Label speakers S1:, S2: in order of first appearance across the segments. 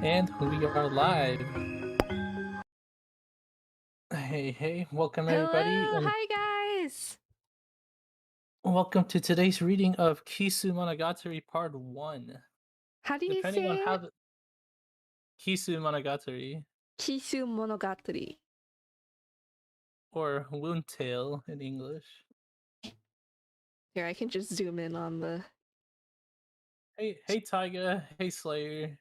S1: And we are live. Hey, welcome everybody,
S2: Hello!
S1: and
S2: Hi, guys!
S1: welcome to today's reading of Kisu Monogatari Part 1.
S2: How do you
S1: Depending on
S2: say
S1: how
S2: it?
S1: the Kisu Monogatari,
S2: Kisu Monogatari.
S1: or Wound Tale in English.
S2: Here, I can just zoom in on the...
S1: Hey Taiga, hey Slayer.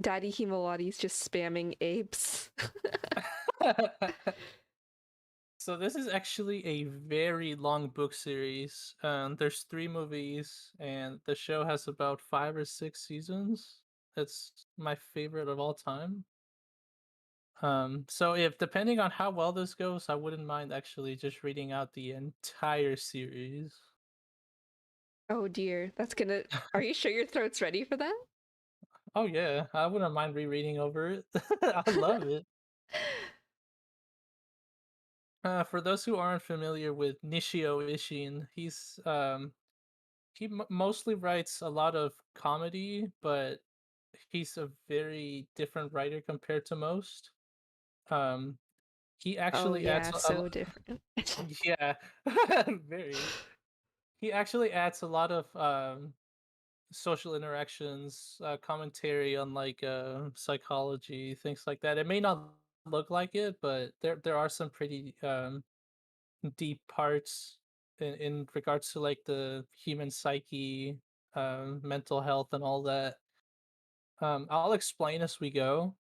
S2: Daddy Himawari's just spamming apes.
S1: So this is actually a very long book series. There's 3 movies, and the show has about 5 or 6 seasons. It's my favorite of all time. So if depending on how well this goes, I wouldn't mind actually just reading out the entire series.
S2: Oh dear, that's gonna... Are you sure your throat's ready for that?
S1: Oh yeah, I wouldn't mind rereading over it. I love it. For those who aren't familiar with Nishio Ishin, he mostly writes a lot of comedy, but he's a very different writer compared to most. Um, he
S2: Oh
S1: actually adds
S2: yeah, so different.
S1: yeah, very. He actually adds a lot of social interactions, commentary on like psychology, things like that. It may not look like it, but there are some pretty deep parts in regards to like the human psyche, mental health, and all that. I'll explain as we go.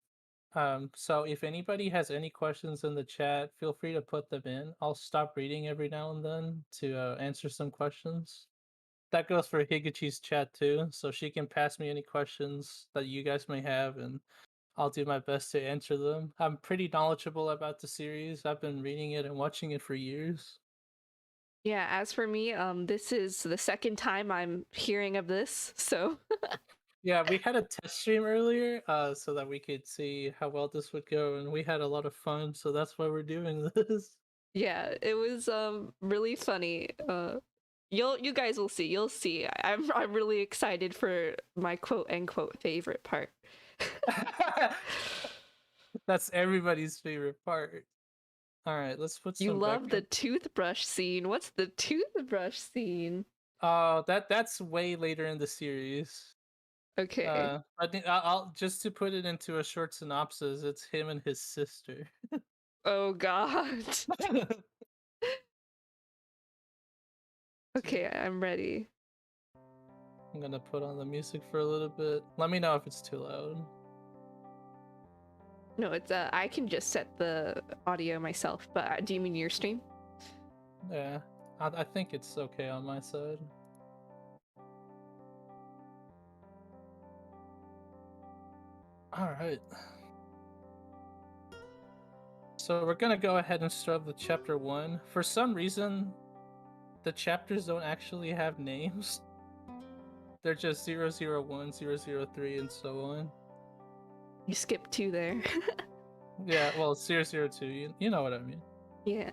S1: So if anybody has any questions in the chat, feel free to put them in. I'll stop reading every now and then to answer some questions. That goes for Higuchi's chat too, so she can pass me any questions that you guys may have, and I'll do my best to answer them. I'm pretty knowledgeable about the series. I've been reading it and watching it for years.
S2: Yeah, as for me, this is the second time I'm hearing of this, so...
S1: Yeah, we had a test stream earlier, so that we could see how well this would go, and we had a lot of fun, so that's why we're doing this.
S2: Yeah, it was really funny. You guys will see. You'll see. I'm really excited for my quote unquote favorite part.
S1: That's everybody's favorite part. All right, let's put
S2: You
S1: some
S2: love the
S1: background.
S2: toothbrush scene. What's the toothbrush scene?
S1: That's way later in the series.
S2: Okay.
S1: I think I'll just to put it into a short synopsis. It's him and his sister.
S2: Oh god. Okay, I'm ready.
S1: I'm gonna put on the music for a little bit. Let me know if it's too loud.
S2: No, it's I can just set the audio myself, but do you mean your stream?
S1: Yeah, I think it's okay on my side. All right. So we're gonna go ahead and start with chapter 1. For some reason, the chapters don't actually have names. They're just 001, 003, and so on.
S2: You skipped 2 there.
S1: Yeah, well, 002, you know what I mean.
S2: Yeah.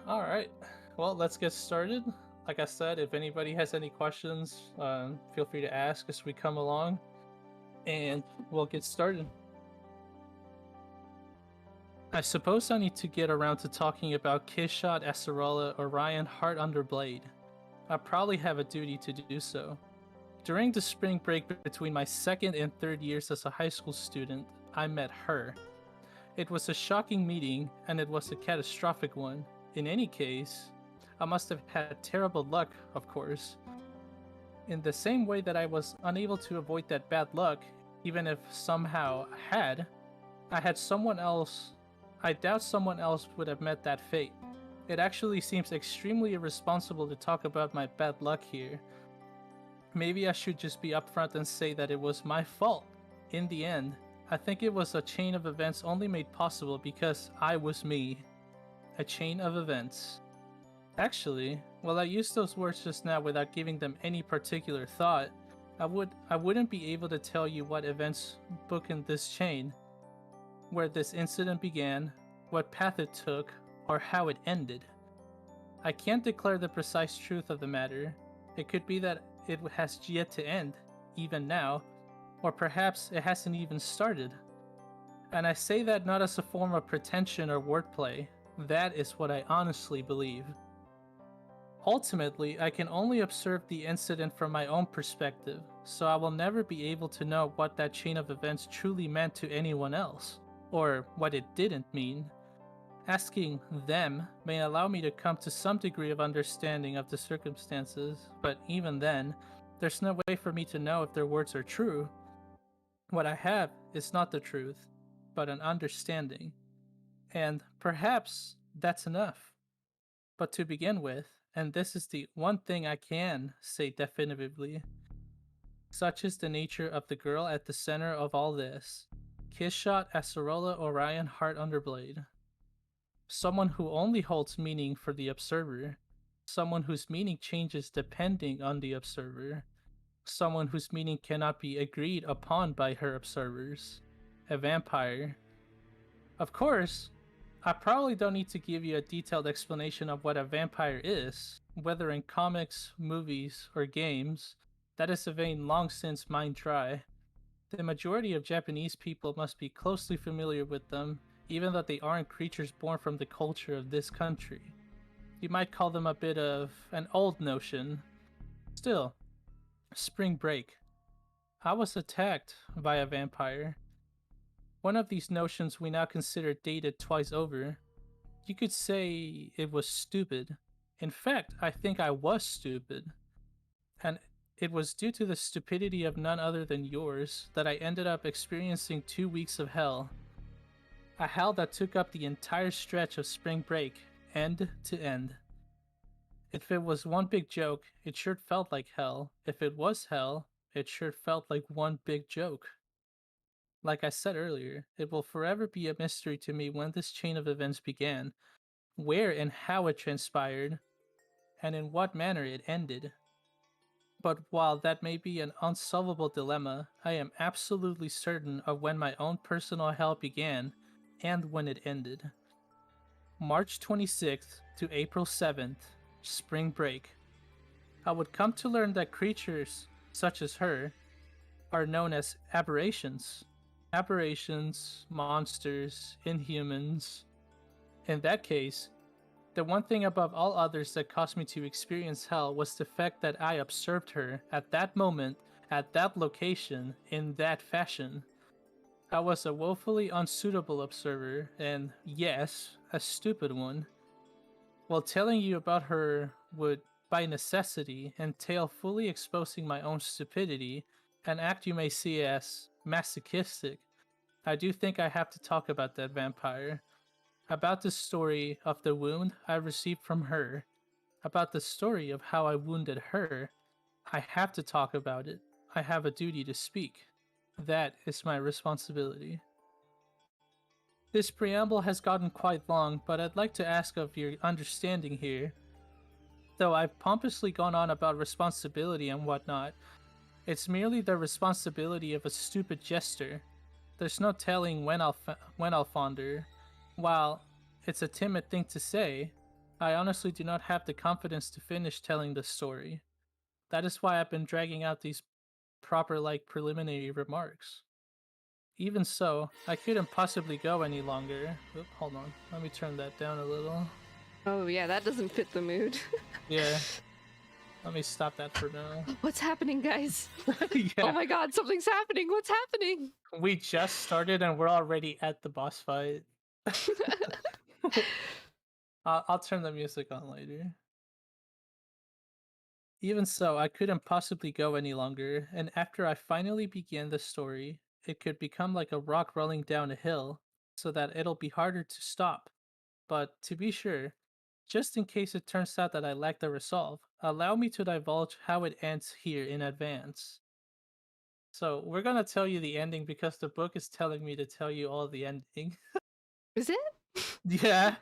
S1: All right. Well, let's get started. Like I said, if anybody has any questions, feel free to ask as we come along, and we'll get started. I suppose I need to get around to talking about Kishot, Acerola, Orion, Heart Under Blade. I probably have a duty to do so. During the spring break between my second and third years as a high school student, I met her. It was a shocking meeting, and it was a catastrophic one. In any case, I must have had terrible luck, of course. In the same way that I was unable to avoid that bad luck, even if somehow I had someone else. I doubt someone else would have met that fate. It actually seems extremely irresponsible to talk about my bad luck here. Maybe I should just be upfront and say that it was my fault. In the end, I think it was a chain of events only made possible because I was me. A chain of events. Actually, while I used those words just now without giving them any particular thought, I wouldn't be able to tell you what events book in this chain, where this incident began, what path it took, or how it ended. I can't declare the precise truth of the matter. It could be that it has yet to end, even now, or perhaps it hasn't even started. And I say that not as a form of pretension or wordplay, that is what I honestly believe. Ultimately, I can only observe the incident from my own perspective, so I will never be able to know what that chain of events truly meant to anyone else, or what it didn't mean. Asking them may allow me to come to some degree of understanding of the circumstances, but even then, there's no way for me to know if their words are true. What I have is not the truth, but an understanding. And perhaps that's enough. But to begin with, and this is the one thing I can say definitively, such is the nature of the girl at the center of all this. Kishshot Acerola Orion Heart Underblade. Someone who only holds meaning for the observer. Someone whose meaning changes depending on the observer. Someone whose meaning cannot be agreed upon by her observers. A vampire. Of course, I probably don't need to give you a detailed explanation of what a vampire is, whether in comics, movies, or games. That is a vein long since mined dry. The majority of Japanese people must be closely familiar with them, even though they aren't creatures born from the culture of this country. You might call them a bit of an old notion. Still, spring break. I was attacked by a vampire. One of these notions we now consider dated twice over. You could say it was stupid. In fact, I think I was stupid. And it was due to the stupidity of none other than yours that I ended up experiencing 2 weeks of hell. A hell that took up the entire stretch of spring break, end to end. If it was one big joke, it sure felt like hell. If it was hell, it sure felt like one big joke. Like I said earlier, it will forever be a mystery to me when this chain of events began, where and how it transpired, and in what manner it ended. But while that may be an unsolvable dilemma, I am absolutely certain of when my own personal hell began and when it ended. March 26th to April 7th, spring break. I would come to learn that creatures, such as her, are known as aberrations. Aberrations, monsters, inhumans. In that case, the one thing above all others that caused me to experience hell was the fact that I observed her at that moment, at that location, in that fashion. I was a woefully unsuitable observer, and yes, a stupid one. While telling you about her would, by necessity, entail fully exposing my own stupidity, an act you may see as masochistic, I do think I have to talk about that vampire. About the story of the wound I received from her. About the story of how I wounded her. I have to talk about it. I have a duty to speak. That is my responsibility. This preamble has gotten quite long, but I'd like to ask of your understanding here. Though I've pompously gone on about responsibility and whatnot, it's merely the responsibility of a stupid jester. There's no telling when I'll fonder. While it's a timid thing to say, I honestly do not have the confidence to finish telling the story. That is why I've been dragging out these proper preliminary remarks. Even so, I couldn't possibly go any longer. Oop, hold on, let me turn that down a little.
S2: Oh yeah, that doesn't fit the mood.
S1: Yeah. Let me stop that for now.
S2: What's happening, guys?
S1: Yeah.
S2: Oh my god, something's happening. What's happening?
S1: We just started and we're already at the boss fight. I'll turn the music on later. Even so, I couldn't possibly go any longer, and after I finally began the story, it could become like a rock rolling down a hill, so that it'll be harder to stop. But to be sure, just in case it turns out that I lack the resolve, allow me to divulge how it ends here in advance. So, we're gonna tell you the ending because the book is telling me to tell you all the ending.
S2: Is it?
S1: Yeah.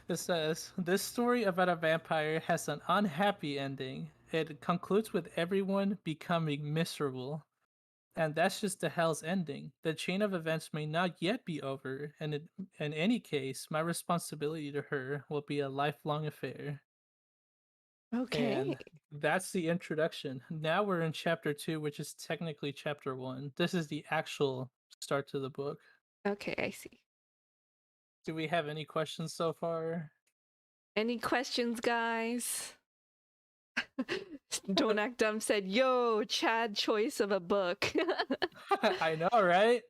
S1: It says, this story about a vampire has an unhappy ending. It concludes with everyone becoming miserable. And that's just the hell's ending. The chain of events may not yet be over, and in any case, my responsibility to her will be a lifelong affair.
S2: Okay.
S1: And that's the introduction. Now we're in chapter 2, which is technically chapter 1. This is the actual start to the book.
S2: Okay, I see.
S1: Do we have any questions so far?
S2: Any questions, guys? Don't Act Dumb said, "Yo, Chad choice of a book."
S1: I know, right?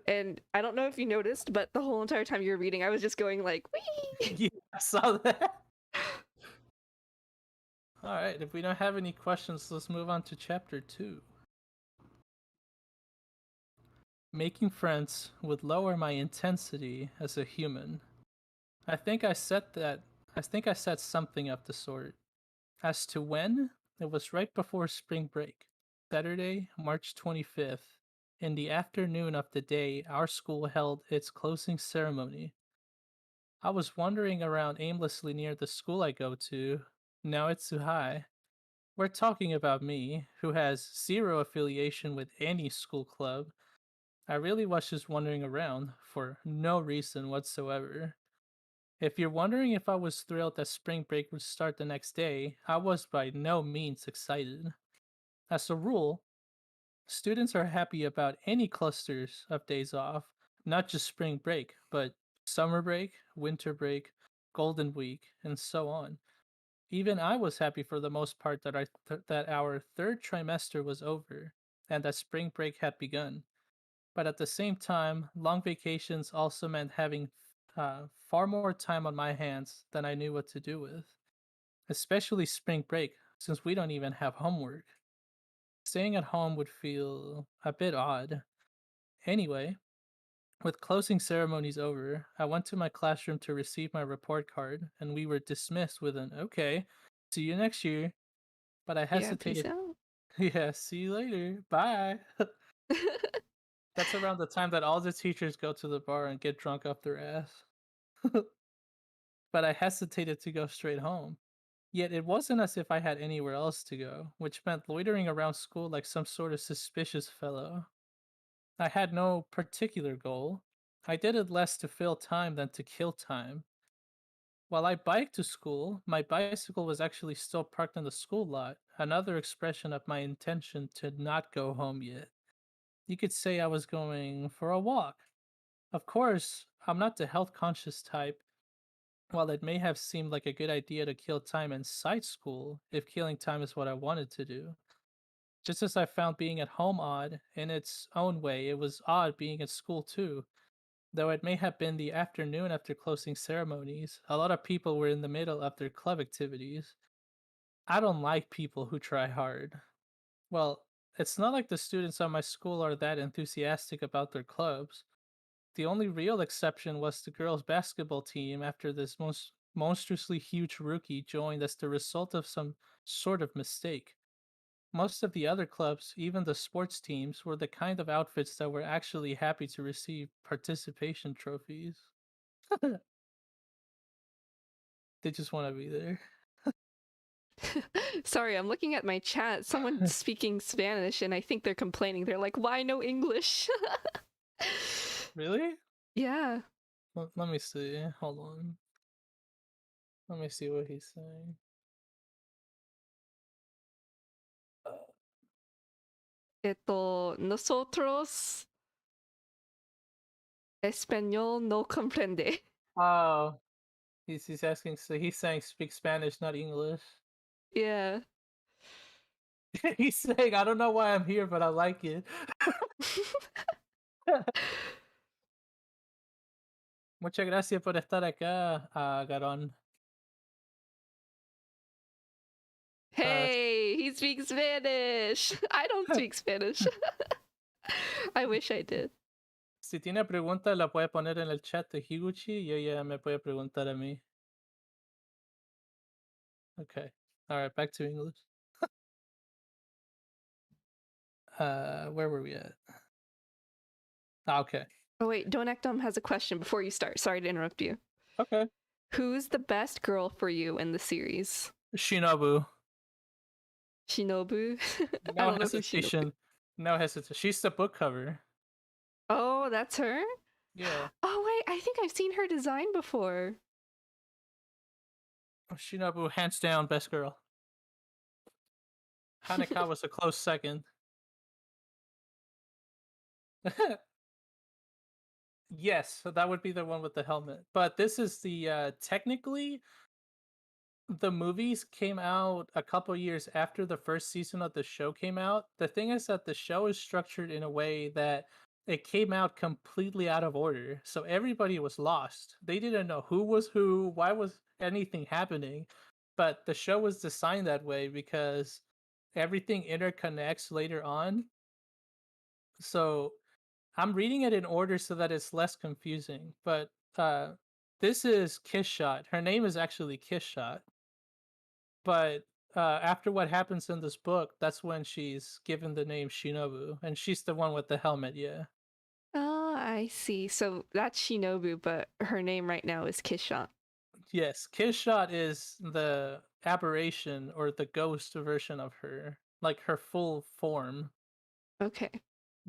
S2: And I don't know if you noticed, but the whole entire time you were reading, I was just going like, "Wee!"
S1: Yeah, I saw that. Alright, if we don't have any questions, let's move on to chapter 2. Making friends would lower my intensity as a human. I think I said something of the sort. As to when, it was right before spring break, Saturday, March 25th, in the afternoon of the day our school held its closing ceremony. I was wandering around aimlessly near the school I go to, Naoitsuhai. We're talking about me, who has zero affiliation with any school club. I really was just wandering around for no reason whatsoever. If you're wondering if I was thrilled that spring break would start the next day, I was by no means excited. As a rule, students are happy about any clusters of days off, not just spring break, but summer break, winter break, golden week, and so on. Even I was happy for the most part that that our third trimester was over and that spring break had begun. But at the same time, long vacations also meant having far more time on my hands than I knew what to do with, especially spring break, since we don't even have homework. Staying at home would feel a bit odd. Anyway, with closing ceremonies over, I went to my classroom to receive my report card, and we were dismissed with an okay, see you next year. But I
S2: Yeah, peace
S1: hesitated.
S2: out.
S1: Yeah, see you later. Bye. That's around the time that all the teachers go to the bar and get drunk off their ass. But I hesitated to go straight home. Yet it wasn't as if I had anywhere else to go, which meant loitering around school like some sort of suspicious fellow. I had no particular goal. I did it less to fill time than to kill time. While I biked to school, my bicycle was actually still parked in the school lot, another expression of my intention to not go home yet. You could say I was going for a walk. Of course, I'm not the health conscious type. While it may have seemed like a good idea to kill time inside school, if killing time is what I wanted to do. Just as I found being at home odd, in its own way, it was odd being at school too. Though it may have been the afternoon after closing ceremonies, a lot of people were in the middle of their club activities. I don't like people who try hard. Well, it's not like the students at my school are that enthusiastic about their clubs. The only real exception was the girls' basketball team after this monstrously huge rookie joined as the result of some sort of mistake. Most of the other clubs, even the sports teams, were the kind of outfits that were actually happy to receive participation trophies. They just want to be there.
S2: Sorry, I'm looking at my chat. Someone's speaking Spanish, and I think they're complaining. They're like, "Why no English?"
S1: Really?
S2: Yeah.
S1: Let me see. Hold on. Let me see what he's saying.
S2: Nosotros español no comprende.
S1: Oh, he's asking. So he's saying speak Spanish, not English.
S2: Yeah.
S1: He's saying I don't know why I'm here, but I like it. Muchas gracias por estar acá, Garón. Uh,
S2: Hey, he speaks Spanish. I don't speak Spanish. I wish I did.
S1: si tiene preguntas, la puede poner en el chat de Higuchi y ella me puede preguntar a mí. Okay. All right, back to English. Where were we at? Okay.
S2: Oh wait, Don't Act Dumb has a question before you start. Sorry to interrupt you.
S1: Okay.
S2: Who's the best girl for you in the series?
S1: Shinobu.
S2: Shinobu? I
S1: No
S2: don't know who Shinobu is.
S1: hesitation. No hesitation. She's the book cover.
S2: Oh, that's her?
S1: Yeah.
S2: Oh wait, I think I've seen her design before.
S1: Shinobu, hands down, best girl. Hanakawa's a close second. Yes, so that would be the one with the helmet. But this is the technically the movies came out a couple years after the first season of the show came out. The thing is that the show is structured in a way that it came out completely out of order. So everybody was lost. They didn't know who was who, why was anything happening. But the show was designed that way because everything interconnects later on. So I'm reading it in order so that it's less confusing. But this is Kiss Shot. Her name is actually Kiss Shot. But after what happens in this book, that's when she's given the name Shinobu, and she's the one with the helmet. Yeah.
S2: Oh, I see. So that's Shinobu, but her name right now is Kishon.
S1: Yes, Kiss Shot is the aberration or the ghost version of her, like her full form.
S2: Okay.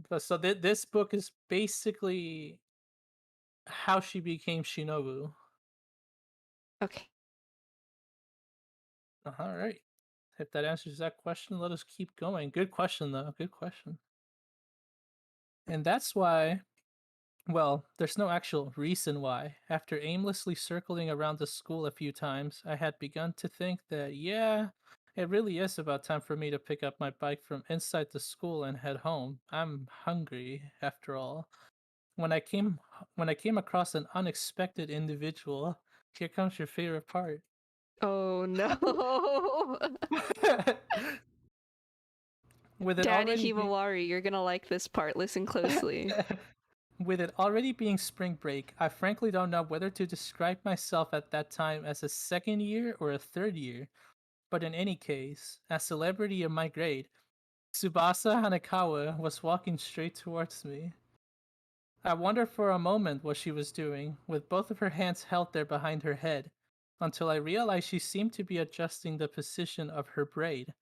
S1: But so this book is basically how she became Shinobu.
S2: Okay.
S1: All right. If that answers that question, let us keep going. Good question, though. Good question. And that's why, well, there's no actual reason why. After aimlessly circling around the school a few times, I had begun to think that, yeah, it really is about time for me to pick up my bike from inside the school and head home. I'm hungry, after all. When I came when I came across an unexpected individual, here comes your favorite part.
S2: Oh no.
S1: With it
S2: Daddy
S1: already being
S2: Himawari, you're gonna like this part. Listen closely.
S1: With it already being spring break, I frankly don't know whether to describe myself at that time as a second year or a third year, but in any case, a celebrity in my grade, Tsubasa Hanakawa was walking straight towards me. I wondered for a moment what she was doing, with both of her hands held there behind her head, until I realized she seemed to be adjusting the position of her braid.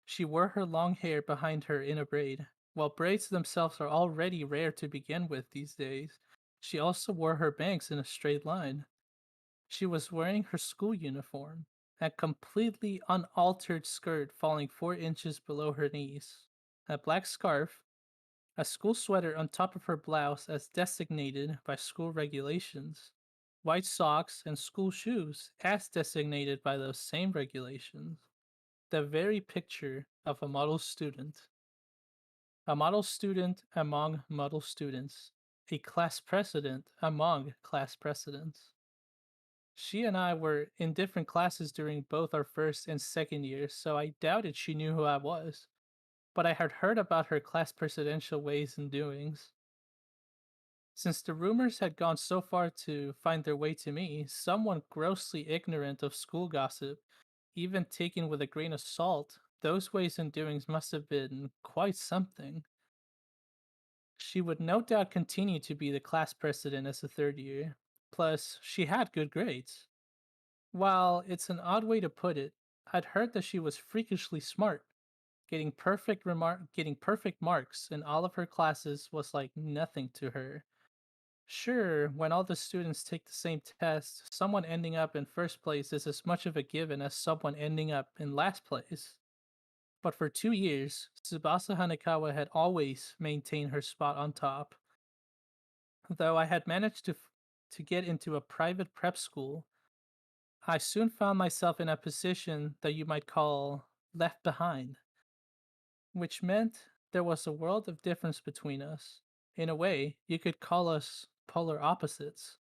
S1: She wore her long hair behind her in a braid. While braids themselves are already rare to begin with these days, she also wore her bangs in a straight line. She was wearing her school uniform, a completely unaltered skirt falling 4 inches below her knees, a black scarf, a school sweater on top of her blouse as designated by school regulations, white socks, and school shoes as designated by those same regulations. The very picture of a model student. A model student among model students. A class president among class presidents. She and I were in different classes during both our first and second years, so I doubted she knew who I was. But I had heard about her class presidential ways and doings. Since the rumors had gone so far to find their way to me, someone grossly ignorant of school gossip, even taken with a grain of salt, those ways and doings must have been quite something. She would no doubt continue to be the class president as a third year. Plus, she had good grades. While it's an odd way to put it, I'd heard that she was freakishly smart. Getting perfect marks in all of her classes was like nothing to her. Sure, when all the students take the same test, someone ending up in first place is as much of a given as someone ending up in last place. But for 2 years, Tsubasa Hanakawa had always maintained her spot on top. Though I had managed to get into a private prep school, I soon found myself in a position that you might call left behind, which meant there was a world of difference between us. In a way, you could call us polar opposites.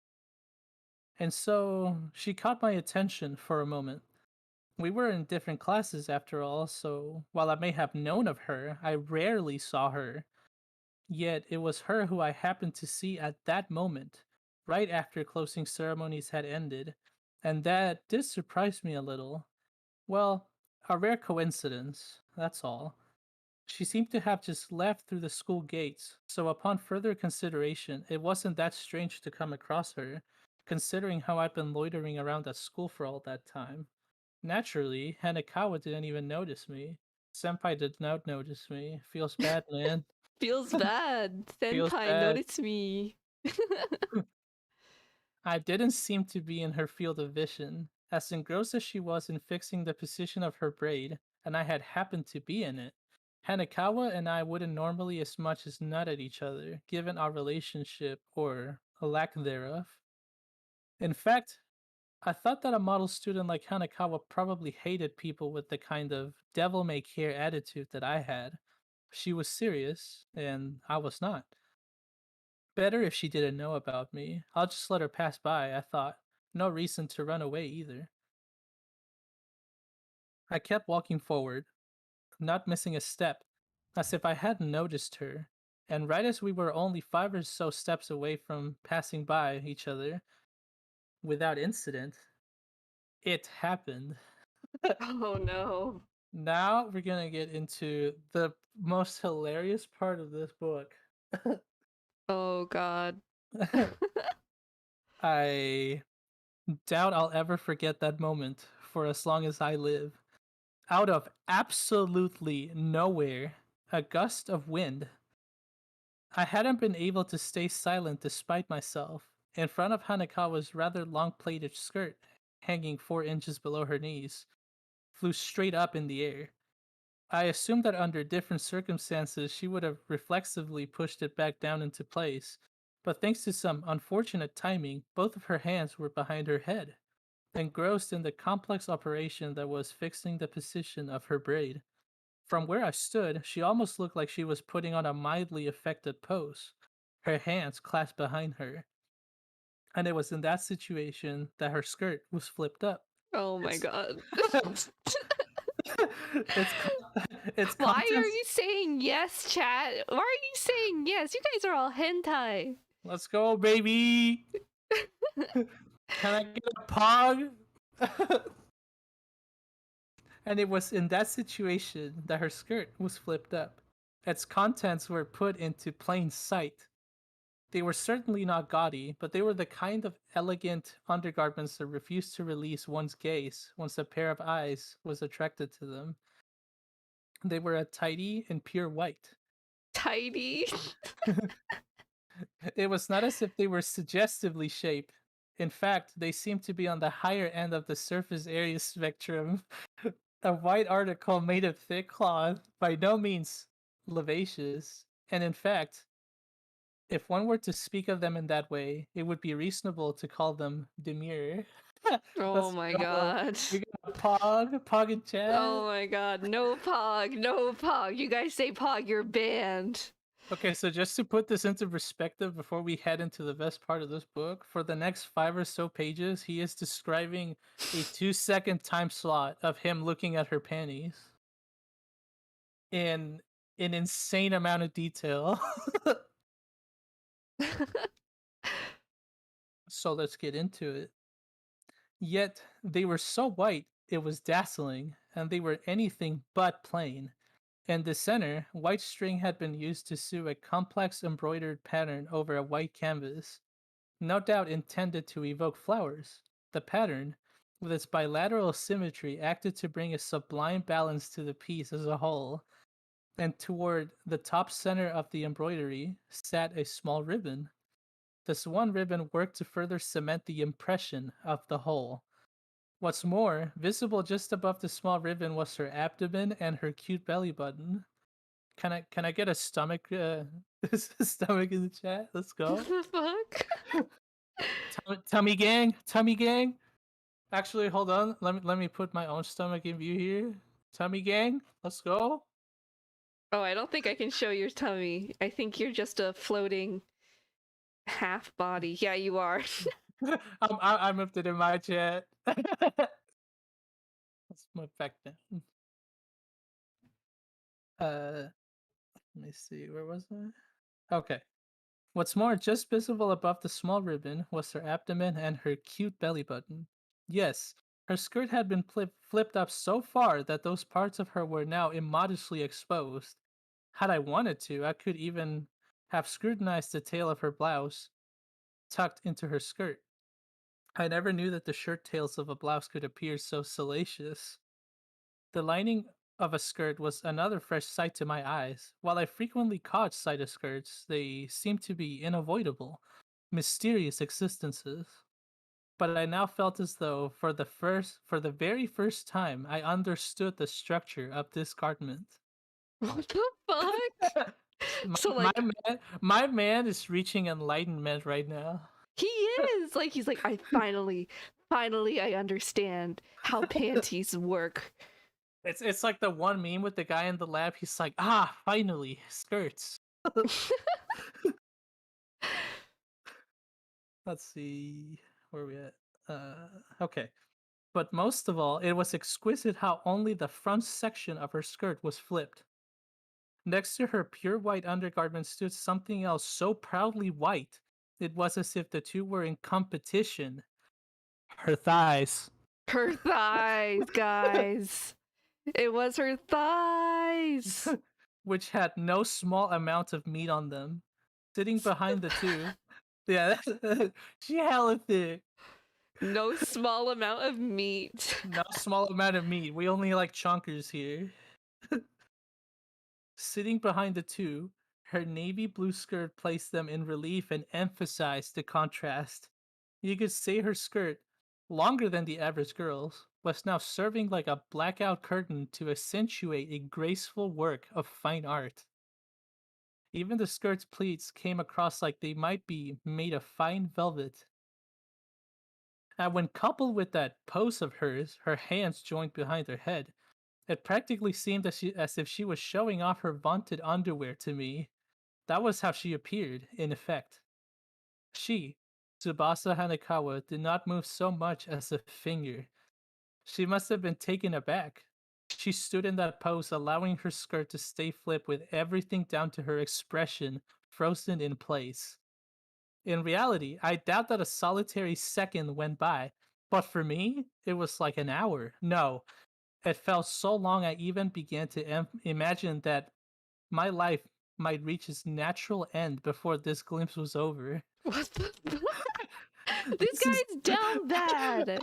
S1: And so she caught my attention for a moment. We were in different classes after all, so while I may have known of her, I rarely saw her. Yet it was her who I happened to see at that moment, right after closing ceremonies had ended, and that did surprise me a little. Well, a rare coincidence, that's all. She seemed to have just left through the school gates, so upon further consideration, it wasn't that strange to come across her, considering how I'd been loitering around at school for all that time. Naturally, Hanakawa didn't even notice me. Senpai did not notice me. Feels bad, man.
S2: Feels bad.
S1: Feels
S2: Senpai,
S1: bad.
S2: notice me.
S1: I didn't seem to be in her field of vision, As engrossed as she was in fixing the position of her braid, and I had happened to be in it, Hanakawa and I wouldn't normally as much as nut at each other, given our relationship, or a lack thereof. In fact, I thought that a model student like Hanakawa probably hated people with the kind of devil may care attitude that I had. She was serious, and I was not. Better if she didn't know about me. I'll just let her pass by, I thought. No reason to run away either. I kept walking forward, not missing a step, as if I hadn't noticed her. And right as we were only 5 or so steps away from passing by each other without incident, it happened.
S2: Oh no.
S1: Now we're gonna get into the most hilarious part of this book.
S2: Oh god.
S1: I doubt I'll ever forget that moment for as long as I live. Out of absolutely nowhere, a gust of wind. I hadn't been able to stay silent despite myself. In front of Hanakawa's rather long plaited skirt, hanging 4 inches below her knees, flew straight up in the air. I assumed that under different circumstances she would have reflexively pushed it back down into place, but thanks to some unfortunate timing, both of her hands were behind her head, engrossed in the complex operation that was fixing the position of her braid. From where I stood, she almost looked like she was putting on a mildly affected pose, her hands clasped behind her. And it was in that situation that her skirt was flipped up.
S2: Oh my
S1: It's
S2: god.
S1: it's con- its
S2: Why are
S1: contents.
S2: you saying yes, chat? Why are you saying yes? You guys are all hentai.
S1: Let's go, baby. Can I get a pog? And it was in that situation that her skirt was flipped up. Its contents were put into plain sight. They were certainly not gaudy, but they were the kind of elegant undergarments that refused to release one's gaze once a pair of eyes was attracted to them. They were a tidy and pure white.
S2: Tidy.
S1: It was not as if they were suggestively shaped. In fact, they seemed to be on the higher end of the surface area spectrum. A white article made of thick cloth, by no means lavacious, and in fact, if one were to speak of them in that way, it would be reasonable to call them demure.
S2: Oh
S1: Let's
S2: my
S1: go.
S2: god.
S1: We got Pog in
S2: Oh
S1: chat.
S2: my god. No pog. No pog. You guys say pog, you're banned.
S1: Okay, so just to put this into perspective before we head into the best part of this book, for the next 5 or so pages, he is describing a 2 second time slot of him looking at her panties in an insane amount of detail. So let's get into it. Yet they were so white it was dazzling, and they were anything but plain. In the center, white string had been used to sew a complex embroidered pattern over a white canvas, no doubt intended to evoke flowers. The pattern, with its bilateral symmetry, acted to bring a sublime balance to the piece as a whole, and toward the top center of the embroidery sat a small ribbon. This one ribbon worked to further cement the impression of the whole. What's more, visible just above the small ribbon was her abdomen and her cute belly button. Can I get a stomach stomach in the chat? Let's
S2: What
S1: go.
S2: the fuck?
S1: Tummy gang, tummy gang. Actually, hold on. Let me put my own stomach in view here. Tummy gang, let's go.
S2: Oh, I don't think I can show your tummy. I think you're just a floating half body. Yeah, you are.
S1: I moved it in my chat. Let's move back down. Let me see. Where was I? Okay. What's more, just visible above the small ribbon was her abdomen and her cute belly button. Yes, her skirt had been flipped up so far that those parts of her were now immodestly exposed. Had I wanted to, I could even have scrutinized the tail of her blouse, tucked into her skirt. I never knew that the shirt tails of a blouse could appear so salacious. The lining of a skirt was another fresh sight to my eyes. While I frequently caught sight of skirts, they seemed to be unavoidable, mysterious existences. but I now felt as though for the very first time, I understood the structure of this garment.
S2: What the fuck? So like
S1: My man is reaching enlightenment right now.
S2: he is like he's like I finally I understand how panties work.
S1: It's like the one meme with the guy in the lab. He's like, finally, skirts. Let's see where we at. Okay. But most of all, it was exquisite how only the front section of her skirt was flipped. Next to her pure white undergarment stood something else so proudly white, it was as if the two were in competition. Her thighs.
S2: Her thighs, guys. It was her thighs.
S1: Which had no small amount of meat on them. Sitting behind the two. Yeah, she hella thick.
S2: No small amount of meat.
S1: No small amount of meat. We only like chunkers here. Sitting behind the two, her navy blue skirt placed them in relief and emphasized the contrast. You could say her skirt, longer than the average girl's, was now serving like a blackout curtain to accentuate a graceful work of fine art. Even the skirt's pleats came across like they might be made of fine velvet. And when coupled with that pose of hers, her hands joined behind her head, it practically seemed as if she was showing off her vaunted underwear to me. That was how she appeared, in effect. She, Tsubasa Hanakawa, did not move so much as a finger. She must have been taken aback. She stood in that pose, allowing her skirt to stay flipped with everything down to her expression frozen in place. In reality, I doubt that a solitary second went by, but for me, it was like an hour. No, it felt so long I even began to imagine that my life might reach its natural end before this glimpse was over.
S2: What the fuck? This
S1: This is
S2: guy's down bad.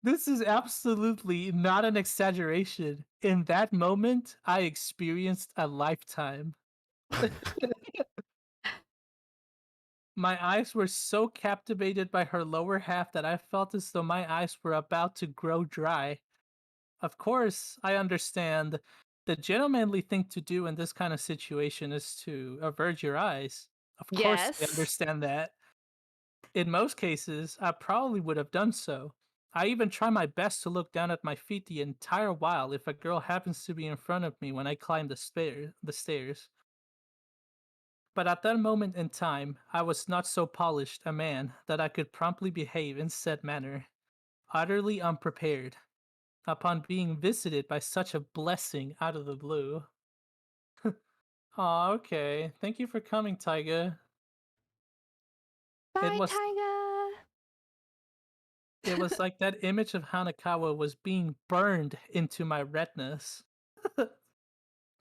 S1: This is absolutely not an exaggeration. In that moment, I experienced a lifetime. My eyes were so captivated by her lower half that I felt as though my eyes were about to grow dry. Of course, I understand the gentlemanly thing to do in this kind of situation is to avert your eyes. Of course, I
S2: Yes.
S1: understand that. In most cases, I probably would have done so. I even try my best to look down at my feet the entire while if a girl happens to be in front of me when I climb the stairs. But at that moment in time, I was not so polished a man that I could promptly behave in said manner, utterly unprepared, upon being visited by such a blessing out of the blue. Aw, okay. Thank you for coming, Taiga. It
S2: Bye,
S1: was
S2: Taiga.
S1: it was like that image of Hanakawa was being burned into my retinas.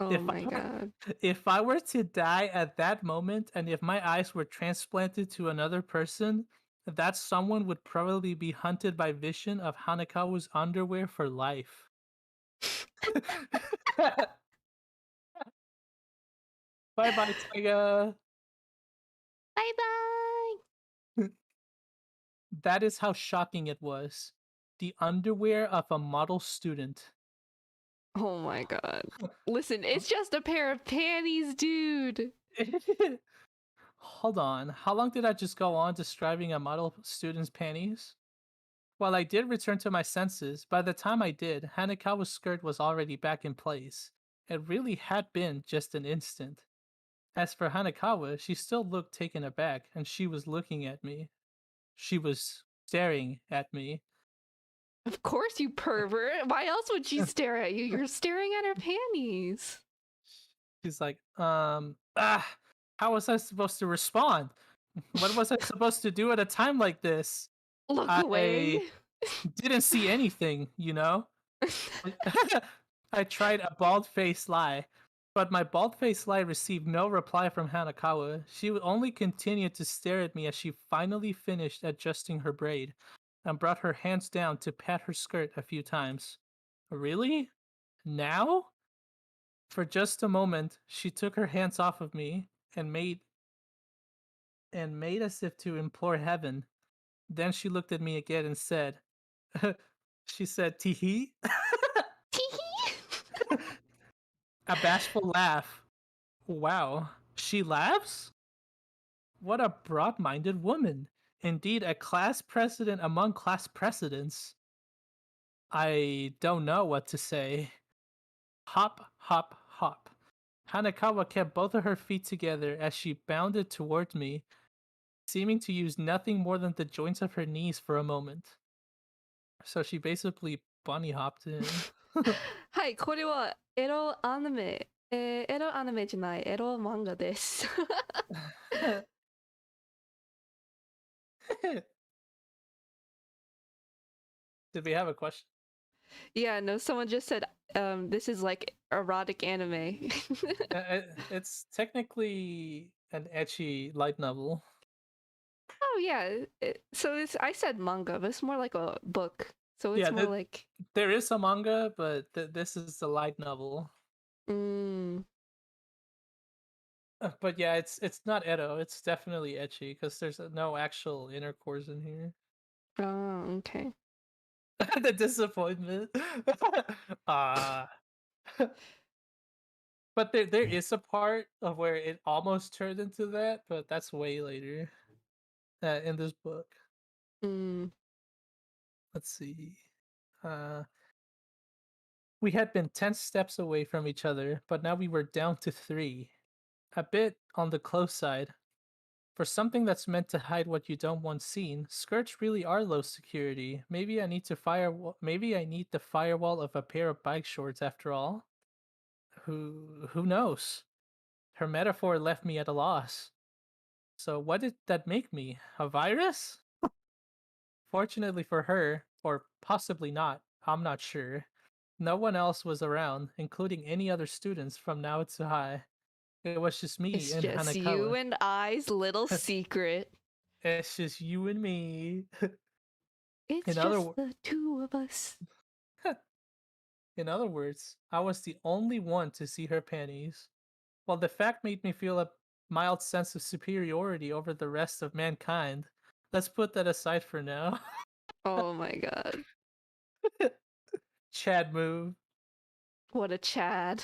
S2: Oh
S1: if
S2: my
S1: I were,
S2: god.
S1: if I were to die at that moment and if my eyes were transplanted to another person, that someone would probably be hunted by vision of Hanakawa's underwear for life. Bye bye, Taiga.
S2: Bye bye.
S1: That is how shocking it was. The underwear of a model student.
S2: Oh my god. Listen, it's just a pair of panties, dude.
S1: Hold on. How long did I just go on describing a model student's panties? While I did return to my senses, by the time I did, Hanakawa's skirt was already back in place. It really had been just an instant. As for Hanakawa, she still looked taken aback, and she was looking at me. She was staring at me.
S2: Of course, you pervert. Why else would she stare at you? You're staring at her panties.
S1: She's like, how was I supposed to respond? What was I supposed to do at a time like this?
S2: Look away.
S1: I didn't see anything, you know? I tried a bald faced lie, but my bald faced lie received no reply from Hanakawa. She would only continued to stare at me as she finally finished adjusting her braid and brought her hands down to pat her skirt a few times. Really? Now? For just a moment, she took her hands off of me and made as if to implore heaven. Then she looked at me again and said, she said, teehee? A bashful laugh. Wow, she laughs? What a broad minded woman. Indeed, a class president among class presidents. I don't know what to say. Hop, hop, hop. Hanakawa kept both of her feet together as she bounded toward me, seeming to use nothing more than the joints of her knees for a moment. So she basically bunny hopped in.
S2: はい、これはエロアニメ、エロアニメじゃない、エロ漫画です。
S1: Did we have a question?
S2: Yeah, no, someone just said this is like erotic anime.
S1: It's technically an ecchi light novel.
S2: Oh yeah, so it's I said manga, but it's more like a book. So it's
S1: Yeah,
S2: more like
S1: there is a manga, but this is the light novel.
S2: mm,
S1: But yeah, it's not edo. It's definitely ecchi because there's no actual intercourse in here.
S2: oh, okay.
S1: The disappointment. Ah. But there is a part of where it almost turned into that, but that's way later in this book.
S2: Mm.
S1: Let's see. We had been 10 steps away from each other, but now we were down to 3. A bit on the close side. For something that's meant to hide what you don't want seen, skirts really are low security. Maybe I need maybe I need the firewall of a pair of bike shorts after all. Who knows? Her metaphor left me at a loss. So what did that make me? A virus? Fortunately for her, or possibly not, I'm not sure. No one else was around, including any other students from now to high. It was just me
S2: It's
S1: and
S2: just you
S1: Hanakawa.
S2: and I's little secret.
S1: It's just you and me.
S2: It's
S1: In other
S2: just
S1: words,
S2: the two of us.
S1: in other words, I was the only one to see her panties. While the fact made me feel a mild sense of superiority over the rest of mankind, let's put that aside for now.
S2: Oh my god.
S1: Chad move.
S2: What a Chad.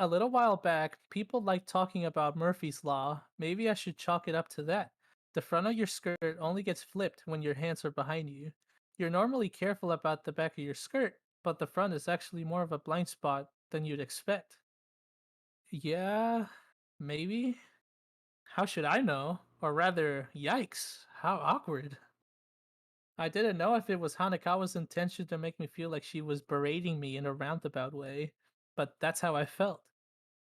S1: A little while back, people liked talking about Murphy's Law. Maybe I should chalk it up to that. The front of your skirt only gets flipped when your hands are behind you. You're normally careful about the back of your skirt, but the front is actually more of a blind spot than you'd expect. Yeah, maybe? How should I know? Or rather, yikes, how awkward. I didn't know if it was Hanakawa's intention to make me feel like she was berating me in a roundabout way, but that's how I felt.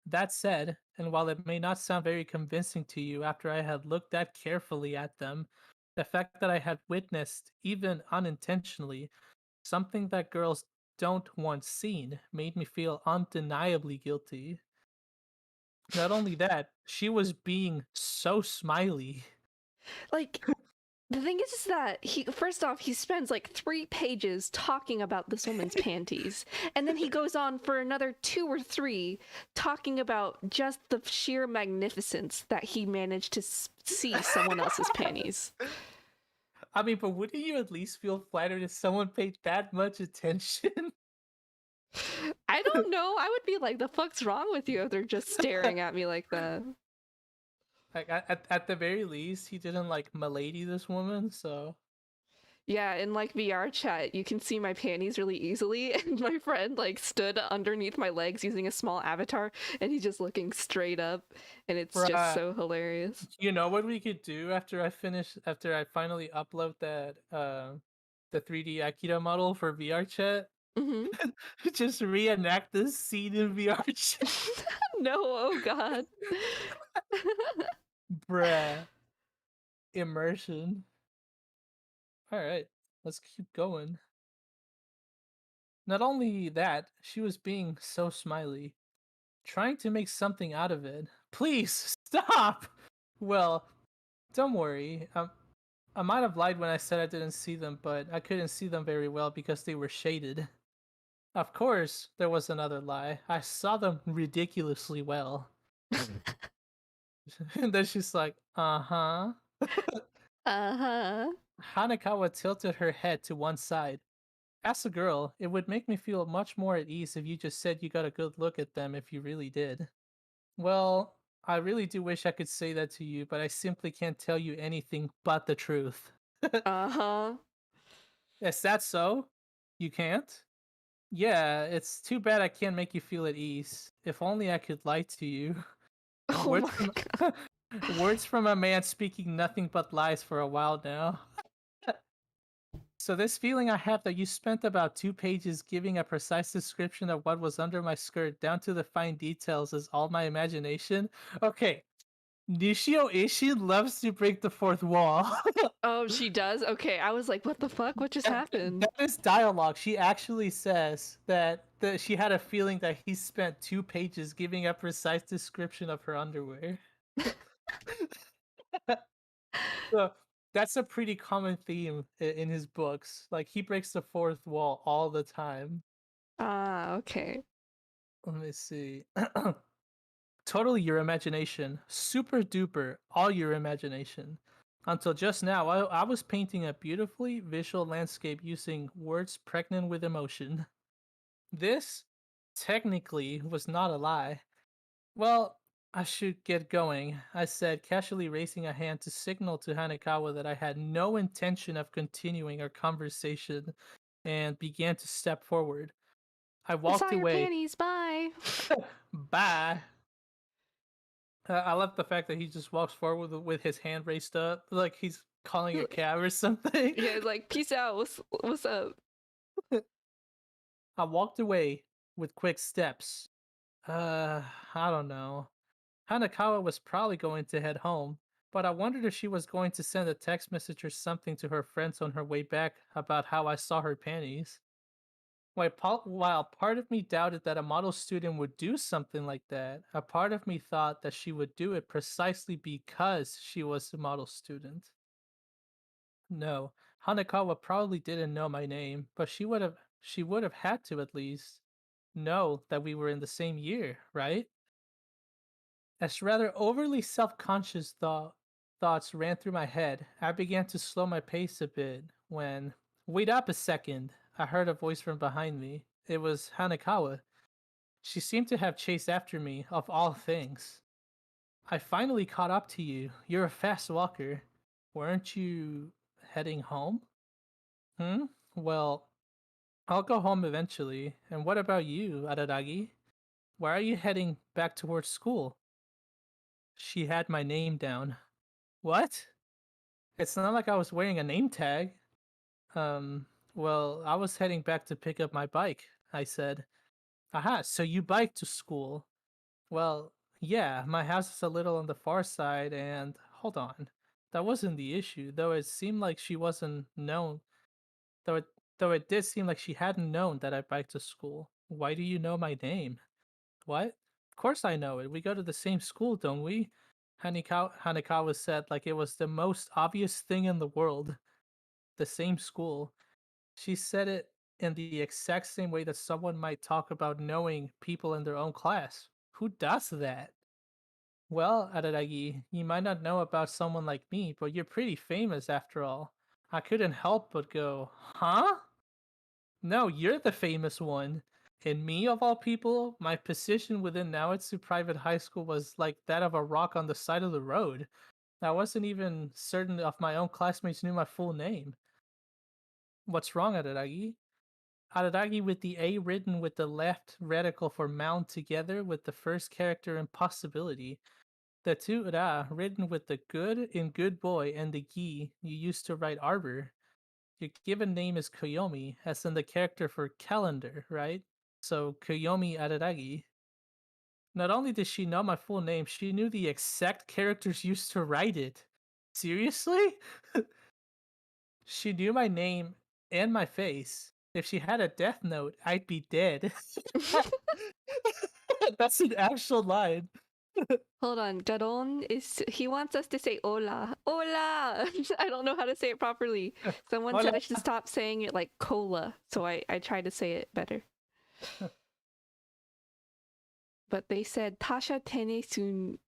S1: That said, and while it may not sound very convincing to you after I had looked that carefully at them, the fact that I had witnessed, even unintentionally, something that girls don't want seen made me feel undeniably guilty. Not only that, she was being so smiley.
S2: Like the thing is that he first off he spends like 3 pages talking about this woman's panties, and then he goes on for another 2 or 3 talking about just the sheer magnificence that he managed to see someone else's panties.
S1: I mean, but wouldn't you at least feel flattered if someone paid that much attention?
S2: I don't know. I would be like, the fuck's wrong with you if they're just staring at me like that?
S1: Like at the very least, he didn't like milady this woman, so
S2: Yeah, in like VR chat, you can see my panties really easily, and my friend like stood underneath my legs using a small avatar, and he's just looking straight up, and it's just
S1: bruh.
S2: so hilarious.
S1: You know what we could do after I finally upload that the 3D Akira model for VR chat?
S2: Hmm.
S1: Just reenact this scene in VR chat.
S2: No, oh god.
S1: Bruh. Immersion. Alright, let's keep going. Not only that, she was being so smiley, trying to make something out of it. Please stop! Well, don't worry. I might have lied when I said I didn't see them, but I couldn't see them very well because they were shaded. Of course, there was another lie. I saw them ridiculously well. And then she's like, uh huh.
S2: Uh-huh.
S1: Hanakawa tilted her head to one side. As a girl, it would make me feel much more at ease if you just said you got a good look at them if you really did. Well, I really do wish I could say that to you, but I simply can't tell you anything but the truth.
S2: Uh-huh.
S1: Is that so? You can't? Yeah, it's too bad I can't make you feel at ease. If only I could lie to you.
S2: Oh
S1: Words
S2: my
S1: from
S2: god.
S1: words from a man speaking nothing but lies for a while now. So this feeling I have that you spent about 2 pages giving a precise description of what was under my skirt down to the fine details is all my imagination? Okay, Nishio Ishin loves to break the fourth wall.
S2: Oh, she does? Okay, I was like, what the fuck? What just happened?
S1: That is dialogue. She actually says that she had a feeling that he spent 2 pages giving a precise description of her underwear. So that's a pretty common theme in his books. Like he breaks the fourth wall all the time.
S2: Ah, okay.
S1: Let me see. Totally your imagination. Super duper, all your imagination. Until just now, I was painting a beautifully visual landscape using words pregnant with emotion. This, technically, was not a lie. Well, I should get going, I said, casually raising a hand to signal to Hanakawa that I had no intention of continuing our conversation and began to step forward. I
S2: I saw
S1: walked
S2: your
S1: away.
S2: panties, bye.
S1: Bye. I love the fact that he just walks forward with his hand raised up, like he's calling a cab or something.
S2: Yeah, like, peace out. What's up?
S1: I walked away with quick steps. I don't know. Hanakawa was probably going to head home, but I wondered if she was going to send a text message or something to her friends on her way back about how I saw her panties. While part of me doubted that a model student would do something like that, a part of me thought that she would do it precisely because she was a model student. No, Hanakawa probably didn't know my name, but she would have had to at least know that we were in the same year, right? As rather overly self-conscious thoughts ran through my head, I began to slow my pace a bit when, wait up a second, I heard a voice from behind me. It was Hanakawa. She seemed to have chased after me, of all things. I finally caught up to you. You're a fast walker. Weren't you heading home? Hmm? Well, I'll go home eventually. And what about you, Araragi? Why are you heading back towards school? She had my name down. What? It's not like I was wearing a name tag. Um, well, I was heading back to pick up my bike, I said. Aha, so you bike to school. Well, yeah, my house is a little on the far side, and hold on. That wasn't the issue, though it seemed like she wasn't known. Though it, though it did seem like she hadn't known that I biked to school. Why do you know my name? What? Of course I know it. We go to the same school, don't we? Hanekawa said like it was the most obvious thing in the world. The same school. She said it in the exact same way that someone might talk about knowing people in their own class. Who does that? Well, Araragi, you might not know about someone like me, but you're pretty famous after all. I couldn't help but go, huh? No, you're the famous one. And me, of all people, my position within Naoitsu Private High School was like that of a rock on the side of the road. I wasn't even certain if my own classmates knew my full name. What's wrong, Araragi? Araragi with the A written with the left radical for mound together with the first character in possibility. The two ra written with the good in good boy and the gi you used to write arbor. Your given name is Koyomi, as in the character for calendar, right? So Koyomi Araragi. Not only did she know my full name, she knew the exact characters used to write it. Seriously? She knew my name and my face. If she had a death note, I'd be dead. That's an actual line.
S2: Hold on. Daron is he wants us to say hola. Hola! I don't know how to say it properly. Someone
S1: Hola.
S2: said I should stop saying it like cola, so I tried to say it better. But they said Tasha tiene un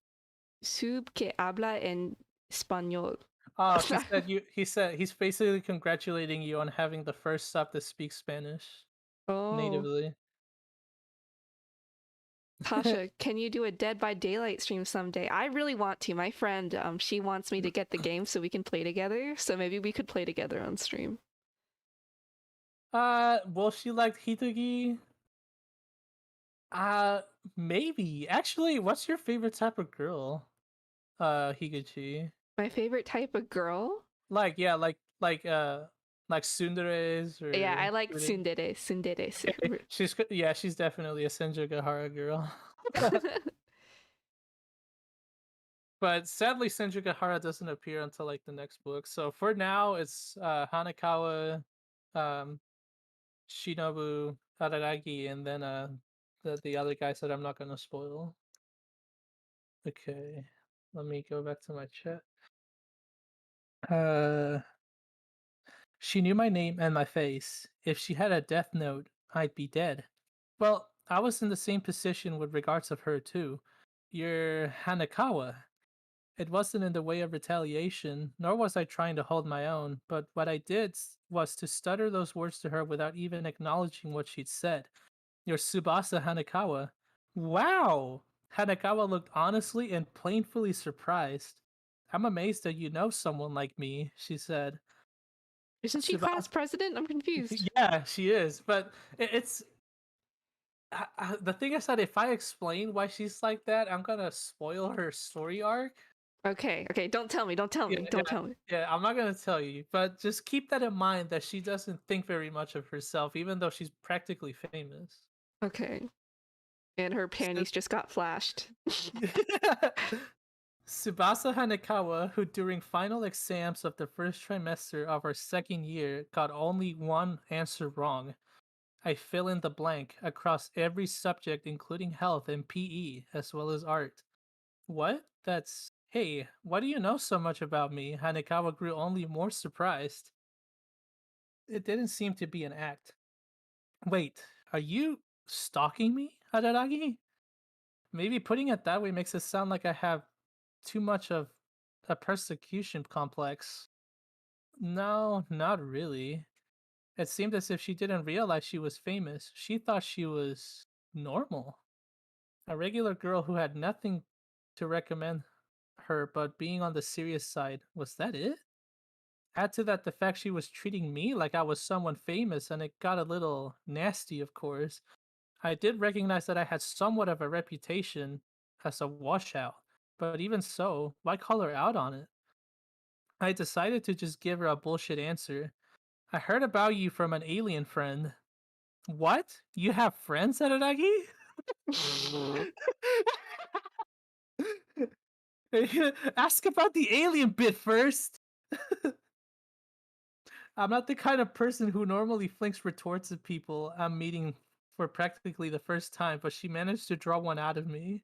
S2: sub que habla en español.
S1: Oh, he said he's basically congratulating you on having the first sub that speaks Spanish
S2: Oh,
S1: natively.
S2: Tasha, can you do a Dead by Daylight stream someday? I really want to. My friend, she wants me to get the game so we can play together. So maybe we could play together on stream.
S1: Will she like Hitogi? Uh, maybe. Actually, what's your favorite type of girl? Higuchi.
S2: My favorite type of girl?
S1: Like, yeah, like tsunderes
S2: Yeah, I
S1: or
S2: like
S1: tsundere.
S2: tsundere.
S1: Okay, she's definitely a Senjugahara girl. But sadly, Senjugahara doesn't appear until like the next book. So for now, it's Hanakawa, um, Shinobu, Araragi, and then the other guys that I'm not gonna spoil. Okay, let me go back to my chat. Uh, she knew my name and my face. If she had a death note, I'd be dead. Well, I was in the same position with regards of her too. You're Hanakawa. It wasn't in the way of retaliation, nor was I trying to hold my own, but what I did was to stutter those words to her without even acknowledging what she'd said. You're Tsubasa Hanakawa. Wow! Hanakawa looked honestly and plainly surprised. I'm amazed that you know someone like me, she said.
S2: Isn't she class
S1: Tsubasa.
S2: president? I'm confused.
S1: Yeah, she is, but it's the thing is that if I explain why she's like that, I'm gonna spoil her story arc.
S2: Okay, okay, don't tell me, don't tell
S1: Yeah,
S2: me, don't tell me.
S1: yeah, I'm not gonna tell you, but just keep that in mind that she doesn't think very much of herself, even though she's practically famous.
S2: Okay. And her
S1: So-
S2: panties just got flashed.
S1: Tsubasa Hanekawa, who during final exams of the first trimester of our second year got only one answer wrong. I fill in the blank across every subject, including health and PE, as well as art. What? That's. Hey, why do you know so much about me? Hanekawa grew only more surprised. It didn't seem to be an act. Wait, are you stalking me, Araragi? Maybe putting it that way makes it sound like I have too much of a persecution complex. No, not really. It seemed as if she didn't realize she was famous. She thought she was normal. A regular girl who had nothing to recommend her but being on the serious side. Was that it? Add to that the fact she was treating me like I was someone famous, and it got a little nasty, of course. I did recognize that I had somewhat of a reputation as a washout, but even so, why call her out on it? I decided to just give her a bullshit answer. I heard about you from an alien friend. What? You have friends, Araragi? Ask about the alien bit first. I'm not the kind of person who normally flings retorts at people I'm meeting for practically the first time, but she managed to draw one out of me.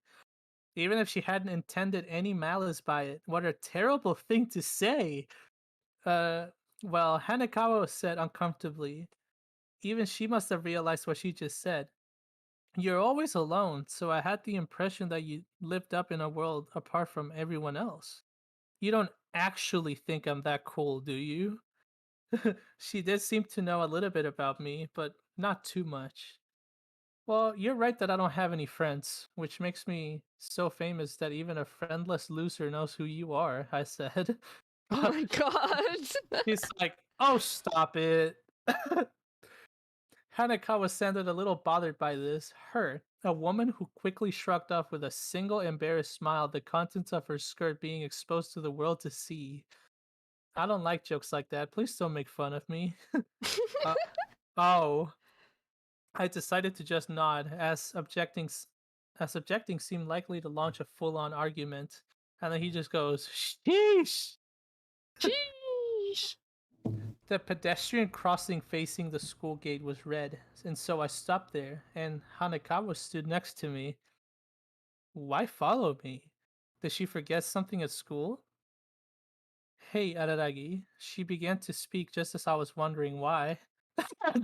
S1: Even if she hadn't intended any malice by it, what a terrible thing to say! Uh, well, Hanakawa said uncomfortably. Even she must have realized what she just said. You're always alone, so I had the impression that you lived up in a world apart from everyone else. You don't actually think I'm that cool, do you? She did seem to know a little bit about me, but not too much. Well, you're right that I don't have any friends, which makes me so famous that even a friendless loser knows who you are, I said.
S2: Oh my god.
S1: He's like, oh, stop it. Hanakawa sounded a little bothered by this. Her, a woman who quickly shrugged off with a single embarrassed smile the contents of her skirt being exposed to the world to see. I don't like jokes like that. Please don't make fun of me. uh, oh. I decided to just nod, as objecting seemed likely to launch a full-on argument, and then he just goes, "Sheesh!"
S2: Sheesh.
S1: The pedestrian crossing facing the school gate was red, and so I stopped there, and Hanakawa stood next to me. Why follow me? Did she forget something at school? Hey, Araragi. She began to speak just as I was wondering why.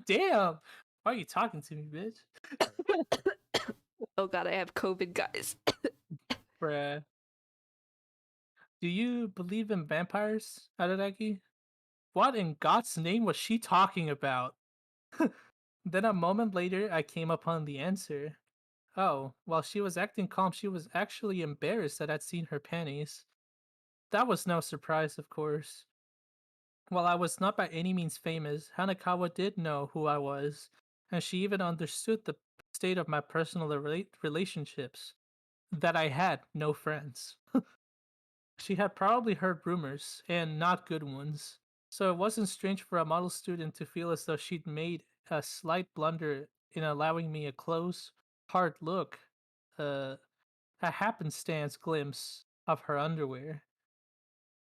S1: Damn! Why are you talking to me, bitch?
S2: Oh god, I have COVID, guys.
S1: Bruh. Do you believe in vampires, Araragi? What in God's name was she talking about? Then a moment later, I came upon the answer. Oh, while she was acting calm, she was actually embarrassed that I'd seen her panties. That was no surprise, of course. While I was not by any means famous, Hanakawa did know who I was, and she even understood the state of my personal relationships. That I had no friends. She had probably heard rumors, and not good ones, so it wasn't strange for a model student to feel as though she'd made a slight blunder in allowing me a close, hard look, uh, a happenstance glimpse of her underwear.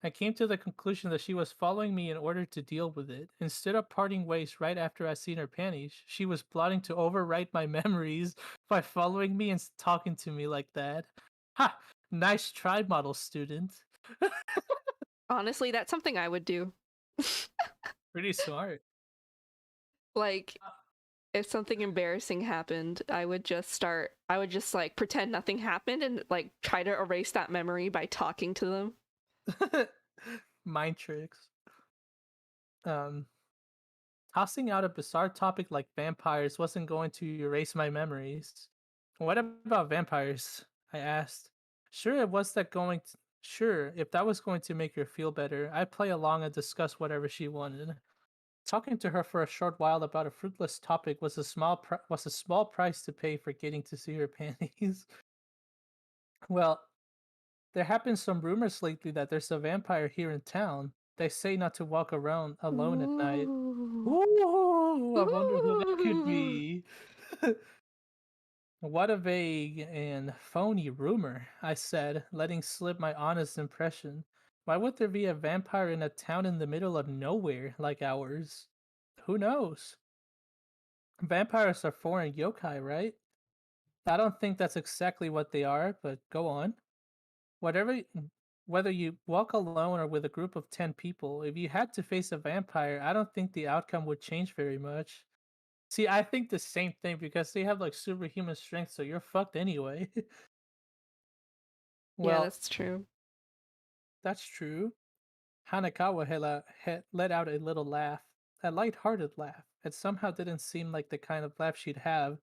S1: I came to the conclusion that she was following me in order to deal with it. Instead of parting ways right after I seen her panties, she was plotting to overwrite my memories by following me and talking to me like that. Ha! Nice try, model student.
S2: Honestly, that's something I would do.
S1: Pretty smart.
S2: Like, if something embarrassing happened, I would just like pretend nothing happened and like try to erase that memory by talking to them.
S1: Mind tricks. Um, Tossing out a bizarre topic like vampires wasn't going to erase my memories. What about vampires? I asked. Sure, it was that going. Sure, if that was going to make her feel better, I'd play along and discuss whatever she wanted. Talking to her for a short while about a fruitless topic was was a small price to pay for getting to see her panties. Well, there have been some rumors lately that there's a vampire here in town. They say not to walk around alone at night.
S2: Ooh.
S1: Ooh, I wonder who that could
S2: Ooh.
S1: be. What a vague and phony rumor, I said, letting slip my honest impression. Why would there be a vampire in a town in the middle of nowhere like ours? Who knows? Vampires are foreign yokai, right? I don't think that's exactly what they are, but go on. Whatever, whether you walk alone or with a group of 10 people, if you had to face a vampire, I don't think the outcome would change very much. See, I think the same thing because they have like superhuman strength, so you're fucked anyway.
S2: Yeah,
S1: Well,
S2: that's true.
S1: that's true. Hanakawa had let out a little laugh, a light-hearted laugh. It somehow didn't seem like the kind of laugh she'd have.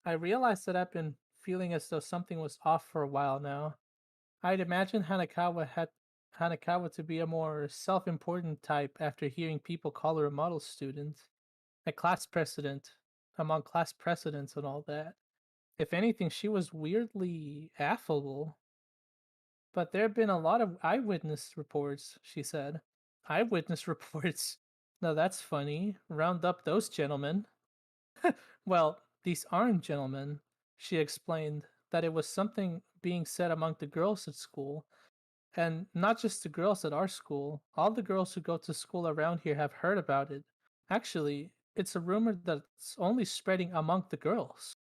S1: I realized that I've been feeling as though something was off for a while now. I'd imagine Hanakawa to be a more self-important type after hearing people call her a model student, a class president, among class presidents and all that. If anything, she was weirdly affable. But there have been a lot of eyewitness reports, she said. Eyewitness reports? Now that's funny. Round up those gentlemen. Well, these aren't gentlemen. She explained that it was something being said among the girls at school. And not just the girls at our school. All the girls who go to school around here have heard about it. Actually, it's a rumor that's only spreading among the girls.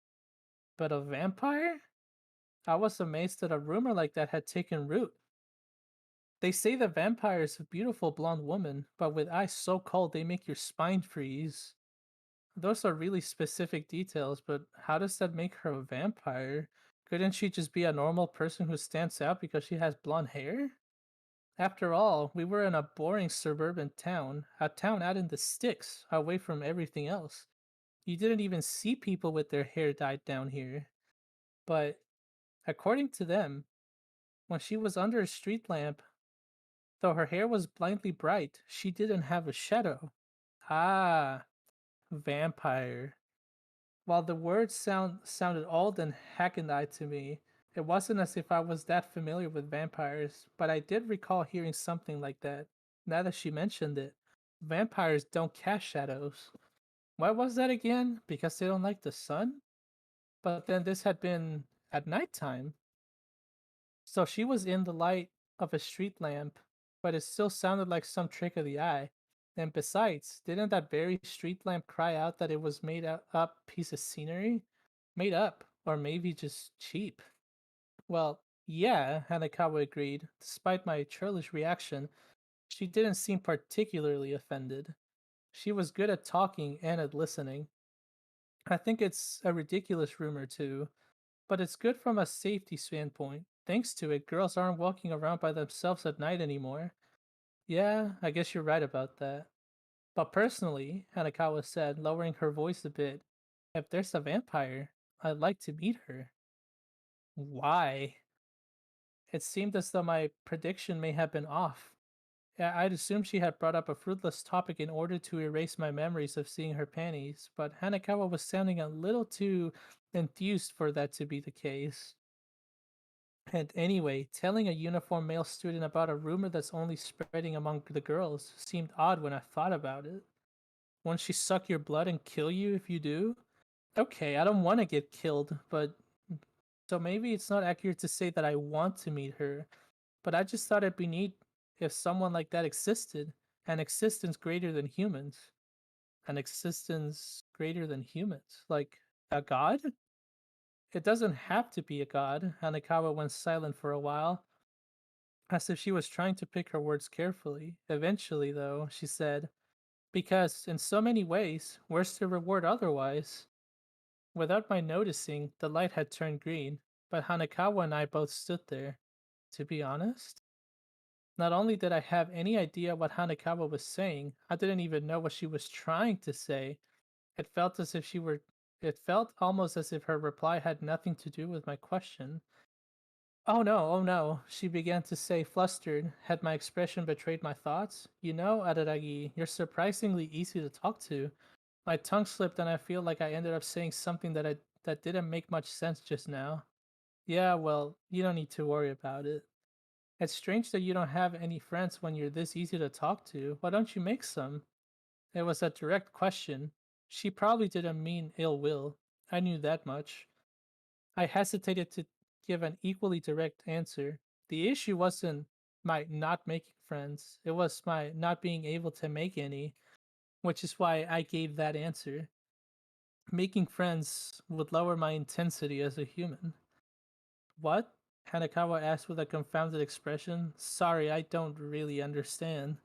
S1: But a vampire? I was amazed that a rumor like that had taken root. They say the vampire is a beautiful blonde woman, but with eyes so cold they make your spine freeze. Those are really specific details, but how does that make her a vampire? Couldn't she just be a normal person who stands out because she has blonde hair? After all, we were in a boring suburban town, a town out in the sticks, away from everything else. You didn't even see people with their hair dyed down here. But, according to them, when she was under a street lamp, though her hair was blindly bright, she didn't have a shadow. Ah, vampire. While the word sounded old and hackneyed to me, it wasn't as if I was that familiar with vampires, but I did recall hearing something like that. Now that she mentioned it, vampires don't cast shadows. Why was that again? Because they don't like the sun? But then this had been at nighttime. So she was in the light of a street lamp, but it still sounded like some trick of the eye. And besides, didn't that very street lamp cry out that it was up piece of scenery? Made up, or maybe just cheap. Well, yeah, Hanakawa agreed. Despite my churlish reaction, she didn't seem particularly offended. She was good at talking and at listening. I think it's a ridiculous rumor too, but it's good from a safety standpoint. thanks to it, girls aren't walking around by themselves at night anymore. Yeah, I guess you're right about that. But personally, Hanakawa said, lowering her voice a bit, if there's a vampire, I'd like to meet her. Why? It seemed as though my prediction may have been off. I'd assumed she had brought up a fruitless topic in order to erase my memories of seeing her panties, but Hanakawa was sounding a little too enthused for that to be the case. And anyway, telling a uniformed male student about a rumor that's only spreading among the girls seemed odd when I thought about it. Won't she suck your blood and kill you if you do? Okay, I don't want to get killed, but so maybe it's not accurate to say that I want to meet her, but I just thought it'd be neat if someone like that existed, an existence greater than humans. An existence greater than humans? Like a god? It doesn't have to be a god. Hanakawa went silent for a while, as if she was trying to pick her words carefully. Eventually, though, she said, because in so many ways, where's the reward otherwise? Without my noticing, the light had turned green, but Hanakawa and I both stood there. To be honest, not only did I have any idea what Hanakawa was saying, I didn't even know what she was trying to say. It felt as if she were it felt almost as if her reply had nothing to do with my question. Oh no, she began to say, flustered. Had my expression betrayed my thoughts? You know, Araragi, you're surprisingly easy to talk to. My tongue slipped and I feel like I ended up saying something that didn't make much sense just now. Yeah, well, you don't need to worry about it. It's strange that you don't have any friends when you're this easy to talk to. Why don't you make some? It was a direct question. She probably didn't mean ill will. I knew that much. I hesitated to give an equally direct answer. The issue wasn't my not making friends, it was my not being able to make any, which is why I gave that answer. Making friends would lower my intensity as a human. What? Hanakawa asked with a confounded expression. Sorry, I don't really understand.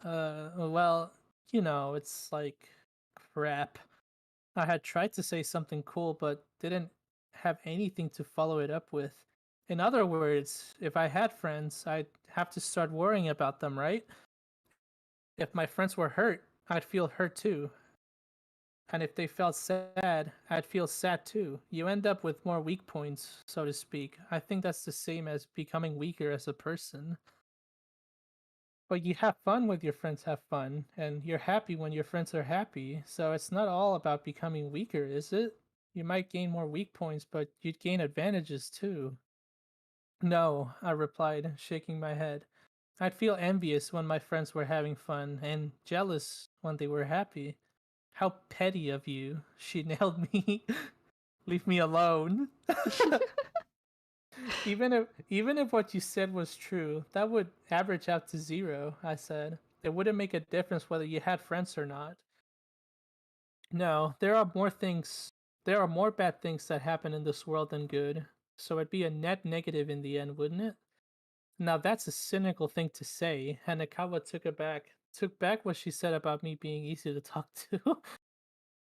S1: Well, it's like crap. I had tried to say something cool, but didn't have anything to follow it up with. In other words, if I had friends, I'd have to start worrying about them, right? If my friends were hurt, I'd feel hurt too. And if they felt sad, I'd feel sad too. You end up with more weak points, so to speak. I think that's the same as becoming weaker as a person. But you have fun when your friends have fun, and you're happy when your friends are happy, so it's not all about becoming weaker, is it? You might gain more weak points, but you'd gain advantages too. No, I replied, shaking my head. I'd feel envious when my friends were having fun, and jealous when they were happy. How petty of you. She nailed me. Leave me alone. Even if what you said was true, that would average out to zero, I said. It wouldn't make a difference whether you had friends or not. No, there are more bad things that happen in this world than good. So it'd be a net negative in the end, wouldn't it? Now that's a cynical thing to say. Hanakawa took back what she said about me being easy to talk to.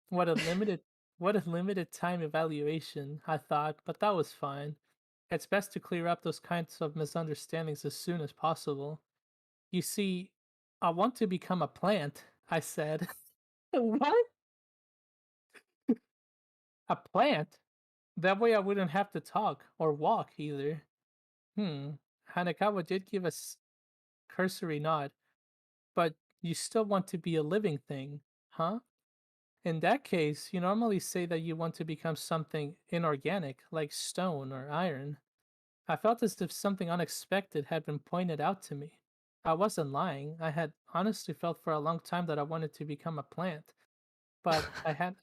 S1: what a limited what a limited time evaluation, I thought, but that was fine. It's best to clear up those kinds of misunderstandings as soon as possible. You see, I want to become a plant, I said. What? A plant? That way I wouldn't have to talk or walk either. Hmm. Hanakawa did give a cursory nod, but you still want to be a living thing, huh? In that case, you normally say that you want to become something inorganic, like stone or iron. I felt as if something unexpected had been pointed out to me. I wasn't lying. I had honestly felt for a long time that I wanted to become a plant, but I had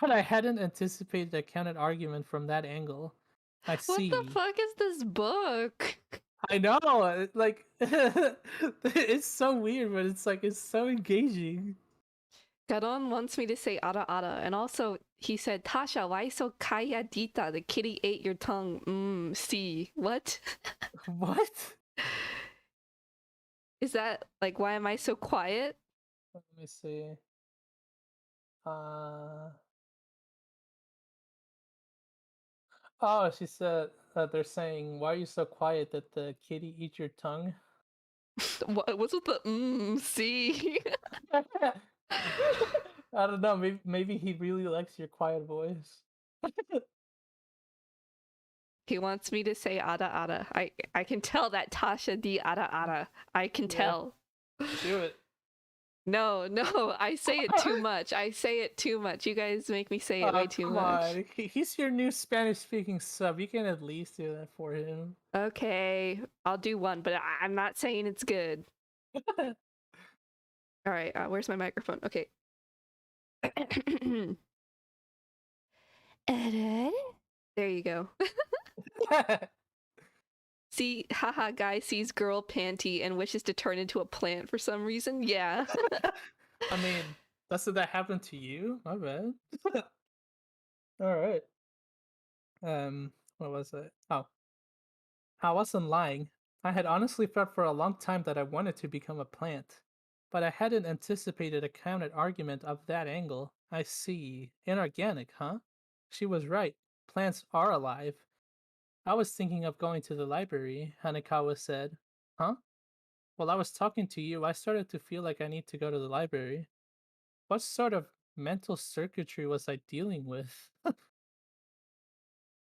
S1: but I hadn't anticipated a counter argument from that angle. I
S2: What the
S1: see.
S2: fuck is this book?
S1: I know, like it's so weird, but it's so engaging.
S2: Garon wants me to say ara ara, and also he said, Tasha, why so calladita? The kitty ate your tongue. See. What?
S1: What?
S2: Is that like, why am I so quiet?
S1: Let me see. Uh Oh, she said that they're saying, "Why are you so quiet? That the kitty eat your tongue?"
S2: What's with the see?
S1: I don't know. Maybe he really likes your quiet voice.
S2: He wants me to say ada ada. I can tell that Tasha di ada ada. I can
S1: Yeah,
S2: tell.
S1: do it.
S2: No, no, I say it too much. I say it too much. You guys make me say it way
S1: Oh,
S2: too
S1: come
S2: much.
S1: on. He's your new Spanish-speaking sub. You can at least do that for him.
S2: Okay, I'll do one, but I'm not saying it's good. All right, where's my microphone? Okay. There you go. See, haha, guy sees girl panty and wishes to turn into a plant for some reason. Yeah.
S1: I mean, that happened to you? My bad. All right. What was it? Oh, I wasn't lying. I had honestly felt for a long time that I wanted to become a plant, but I hadn't anticipated a counter argument of that angle. I see. Inorganic, huh? She was right. Plants are alive. I was thinking of going to the library, Hanakawa said. Huh? While I was talking to you, I started to feel like I need to go to the library. What sort of mental circuitry was I dealing with?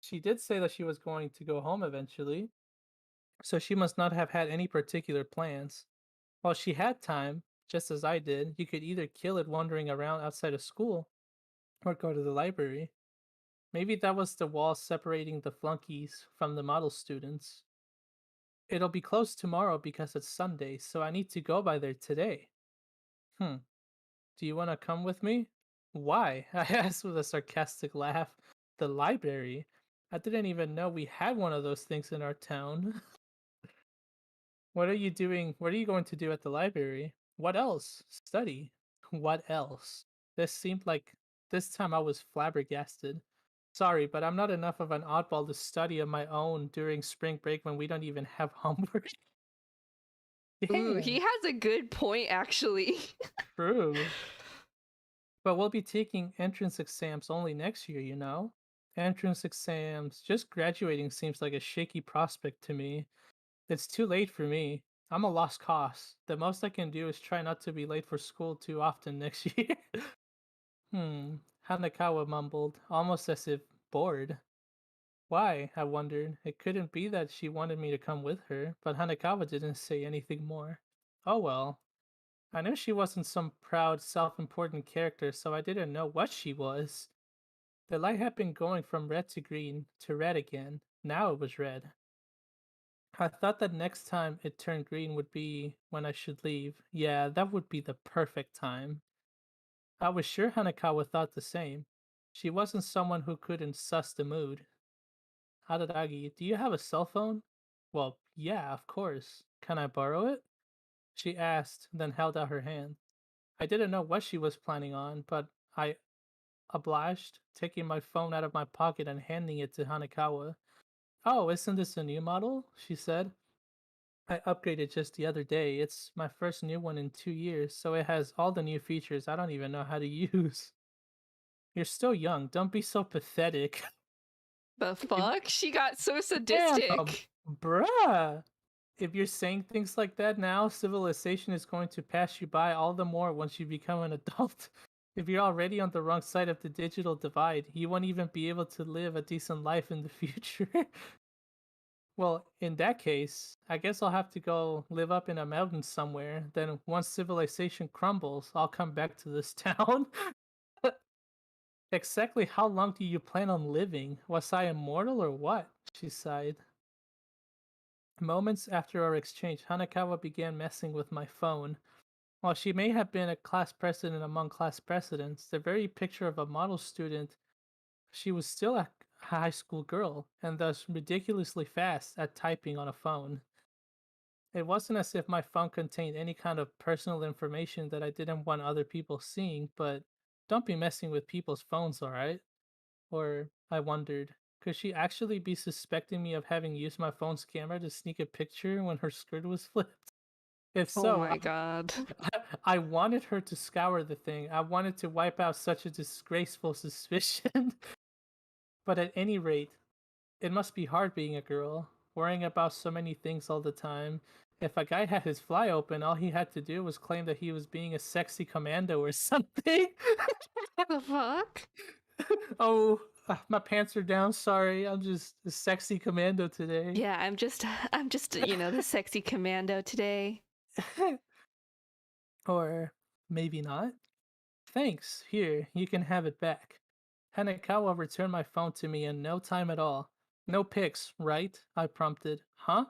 S1: She did say that she was going to go home eventually, so she must not have had any particular plans. While she had time, just as I did, you could either kill it wandering around outside of school or go to the library. Maybe that was the wall separating the flunkies from the model students. It'll be closed tomorrow because it's Sunday, so I need to go by there today. Hmm. Do you want to come with me? Why? I asked with a sarcastic laugh. The library? I didn't even know we had one of those things in our town. What are you doing? What are you going to do at the library? What else? Study. What else? This seemed like this time I was flabbergasted. Sorry, but I'm not enough of an oddball to study on my own during spring break when we don't even have homework.
S2: Ooh, he
S1: Damn,
S2: has a good point, actually.
S1: true. But we'll be taking entrance exams only next year, you know? Entrance exams, just graduating seems like a shaky prospect to me. It's too late for me. I'm a lost cause. The most I can do is try not to be late for school too often next year. Hanakawa mumbled, almost as if bored. Why? I wondered. It couldn't be that she wanted me to come with her, but Hanakawa didn't say anything more. Oh well. I knew she wasn't some proud, self important character, so I didn't know what she was. The light had been going from red to green to red again. Now it was red. I thought that next time it turned green would be when I should leave. Yeah, that would be the perfect time. I was sure Hanakawa thought the same. She wasn't someone who couldn't suss the mood. Hadaragi, do you have a cell phone? Well, yeah, of course. Can I borrow it? She asked, then held out her hand. I didn't know what she was planning on, but I obliged, taking my phone out of my pocket and handing it to Hanakawa. Oh, isn't this a new model? She said. I upgraded just the other day. It's my first new one in 2 years, so it has all the new features I don't even know how to use. You're still young. Don't be so pathetic.
S2: The
S1: If-
S2: fuck? She got so
S1: Damn,
S2: sadistic.
S1: bruh. If you're saying things like that now, civilization is going to pass you by all the more once you become an adult. If you're already on the wrong side of the digital divide, you won't even be able to live a decent life in the future. Well, in that case, I guess I'll have to go live up in a mountain somewhere. Then, once civilization crumbles, I'll come back to this town. Exactly how long do you plan on living? Was I immortal or what? She sighed. Moments after our exchange, Hanakawa began messing with my phone. While she may have been a class president among class presidents, the very picture of a model student, she was still a high school girl, and thus ridiculously fast at typing on a phone. It wasn't as if my phone contained any kind of personal information that I didn't want other people seeing, but don't be messing with people's phones, alright? Or, I wondered, could she actually be suspecting me of having used my phone's camera to sneak a picture when her skirt was flipped? If
S2: Oh
S1: so,
S2: my god.
S1: I wanted her to scour the thing. I wanted to wipe out such a disgraceful suspicion. But at any rate, It must be hard being a girl, worrying about so many things all the time. If a guy had his fly open, all he had to do was claim that he was being a sexy commando or something.
S2: The fuck?
S1: Oh, my pants are down. Sorry, I'm just a sexy commando today.
S2: Yeah, I'm just, the sexy commando today.
S1: Or maybe not. Thanks. Here, you can have it back. Hanakawa returned my phone to me in no time at all. No pics, right? I prompted. Huh?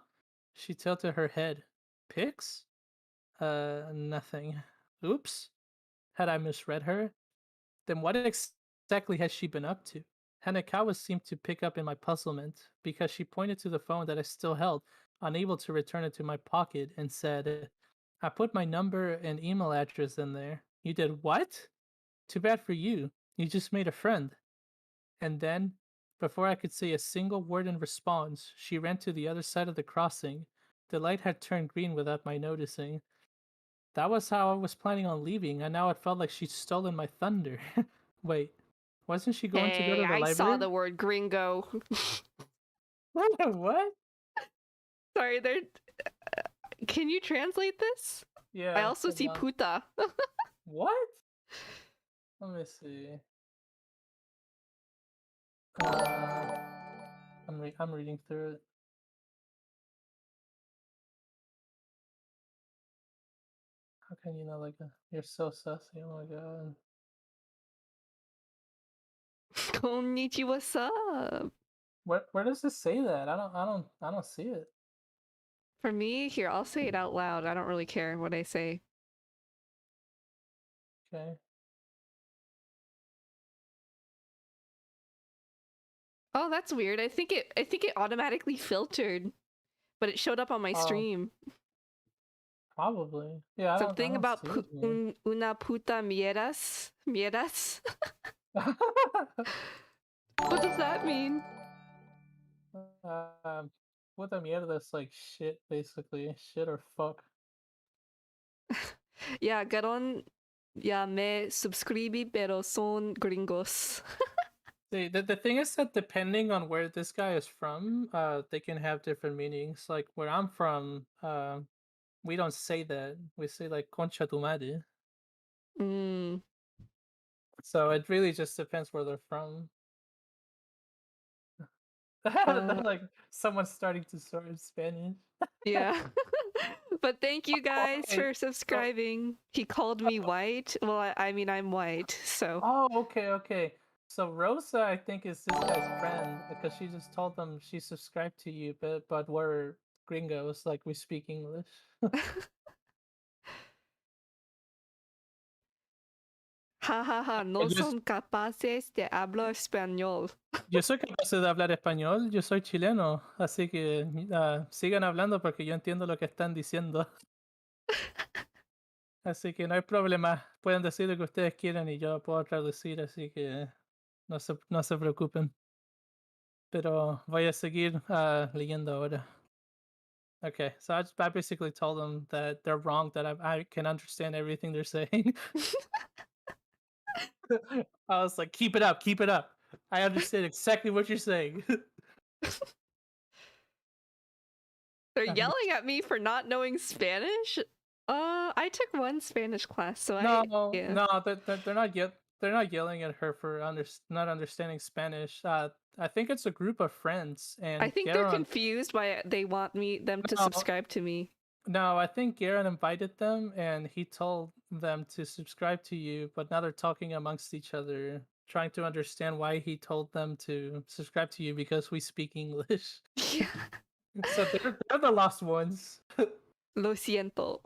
S1: She tilted her head. Pics? Nothing. Oops. Had I misread her? Then what exactly has she been up to? Hanakawa seemed to pick up in my puzzlement because she pointed to the phone that I still held, unable to return it to my pocket, and said, I put my number and email address in there. You did what? Too bad for you. You just made a friend. And then, before I could say a single word in response, she ran to the other side of the crossing. The light had turned green without my noticing. That was how I was planning on leaving, and now it felt like she'd stolen my thunder. Wait, wasn't she going to go
S2: Hey,
S1: to the
S2: I saw
S1: library?
S2: the word gringo.
S1: What?
S2: Sorry, there. Can you translate this? I
S1: Yeah,
S2: also
S1: hold
S2: see
S1: on.
S2: puta.
S1: What? Let me see. Uh, I'm reading through it. How can you know like you're so sussy? Oh my god.
S2: Konnichiwa sup.
S1: Where does this say that? I don't see it.
S2: For me, here, I'll say it out loud. I don't really care what I say.
S1: Okay.
S2: Oh, that's weird. I think it automatically filtered, but it showed up on my
S1: Oh,
S2: stream.
S1: probably. Yeah, I
S2: Something
S1: don't
S2: about
S1: see it here.
S2: una puta mieras. Mieras? What does that mean?
S1: um, puta mierda is like shit, basically. Shit or fuck.
S2: Yeah, garon ya me suscribí, pero son gringos.
S1: The thing is that depending on where this guy is from, they can have different meanings. Like where I'm from, we don't say that. We say like concha tu madre.
S2: Mm,
S1: So it really just depends where they're from.
S2: uh,
S1: Like someone's starting to sort in Spanish.
S2: yeah. But thank you guys
S1: Okay,
S2: for
S1: so
S2: subscribing. He called me white. Well, I mean, I'm white, so.
S1: oh, okay, okay. So Rosa, I think, is this guy's friend because she just told them she subscribed to you, but we're gringos, like we speak English.
S2: Ja, ja, ja, no
S1: Yo,
S2: son capaces de hablar español.
S1: yo soy capaz de hablar español, yo soy chileno, así que sigan hablando porque yo entiendo lo que están diciendo. Así que no hay problema, pueden decir lo que ustedes quieran y yo puedo traducir, así que no se preocupen. Pero voy a seguir leyendo ahora. Okay, so I basically told them that they're wrong, that I can understand everything they're saying. I was like, keep it up, keep it up. I understand exactly what you're saying.
S2: They're
S1: I'm
S2: yelling at me for not knowing Spanish? I took one Spanish class, so yeah.
S1: no, they're not they're not yelling at her for not understanding Spanish. I think it's a group of friends,
S2: I
S1: and
S2: think they're
S1: Garon.
S2: confused by they want them to
S1: No,
S2: subscribe to me.
S1: no, I think Garon invited them, and he told them to subscribe to you. But now they're talking amongst each other, trying to understand why he told them to subscribe to you because we speak English.
S2: Yeah.
S1: So they're the lost ones.
S2: Lo siento.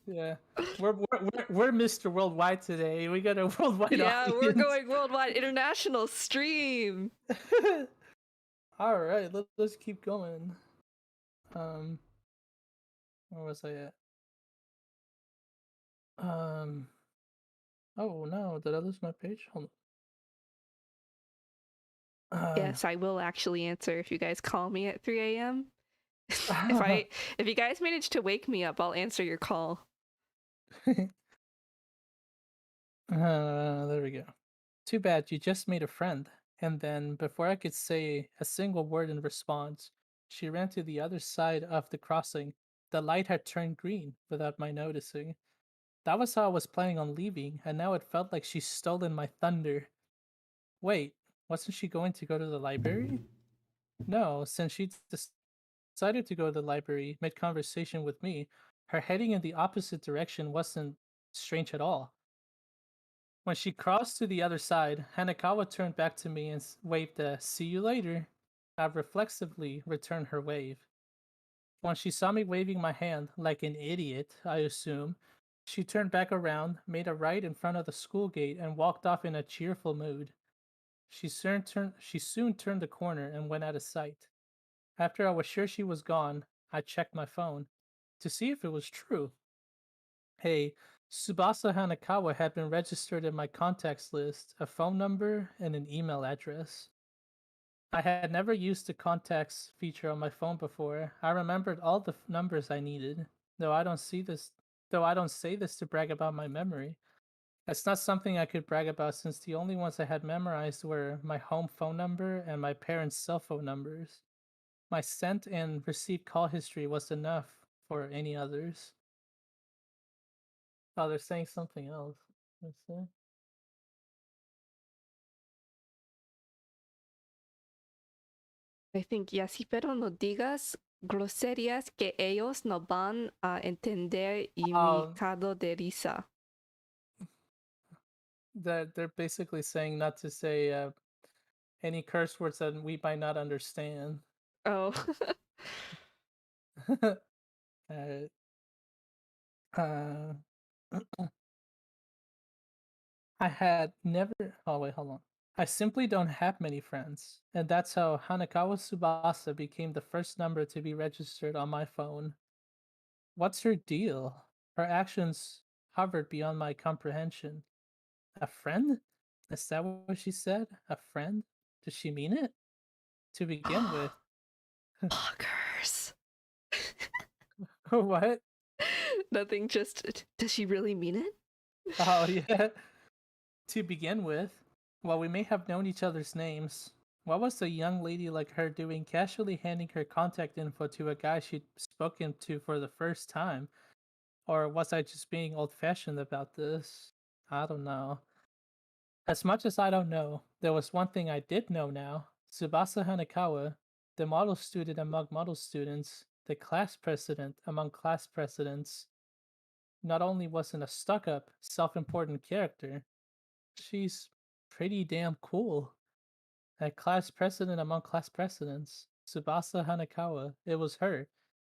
S1: Yeah, we're Mr. Worldwide today. We got a worldwide
S2: Yeah, we're
S1: audience.
S2: going worldwide international stream.
S1: All right, let's keep going. Um, where was I at? Um, oh no, did I lose my page? Hold on.
S2: Yes, I will actually answer if you guys call me at 3 a.m. if you guys manage to wake me up, I'll answer your call.
S1: There we go. Too bad you just made a friend. And then, before I could say a single word in response, she ran to the other side of the crossing. The light had turned green without my noticing. That was how I was planning on leaving, and now it felt like she'd stolen my thunder. Wait, wasn't she going to go to the library? No, since she decided to go to the library mid conversation with me, her heading in the opposite direction wasn't strange at all. When she crossed to the other side, Hanakawa turned back to me and waved a "see you later." I reflexively returned her wave. When she saw me waving my hand like an idiot, I assume, she turned back around, made a right in front of the school gate, and walked off in a cheerful mood. She soon turned the corner and went out of sight. After I was sure she was gone, I checked my phone to see if it was true. Hey, Tsubasa Hanakawa had been registered in my contacts list, a phone number, and an email address. I had never used the contacts feature on my phone before. I remembered all the numbers I needed, though I don't say this to brag about my memory. It's not something I could brag about since the only ones I had memorized were my home phone number and my parents' cell phone numbers. My sent and received call history was enough for any others. Oh, they're saying something else. Let's see.
S2: I think, y así, pero no digas groserías que ellos no van a entender y me
S1: Um,
S2: cago de risa.
S1: they're basically saying not to say any curse words that we might not understand.
S2: Oh.
S1: uh, uh, I had never. Oh wait, hold on. I simply don't have many friends, and that's how Hanakawa Tsubasa became the first number to be registered on my phone. What's her deal? Her actions hovered beyond my comprehension. A friend? Is that what she said? A friend? Does she mean it? To begin with.
S2: Fuckers.
S1: What?
S2: Nothing, just, does she really mean it?
S1: Oh, yeah. To begin with, while we may have known each other's names, what was a young lady like her doing casually handing her contact info to a guy she'd spoken to for the first time? Or was I just being old fashioned about this? I don't know. As much as I don't know, there was one thing I did know now. Tsubasa Hanakawa, the model student among model students, the class president among class presidents, not only wasn't a stuck up, self important character, she's pretty damn cool. A class president among class presidents, Tsubasa Hanakawa, it was her,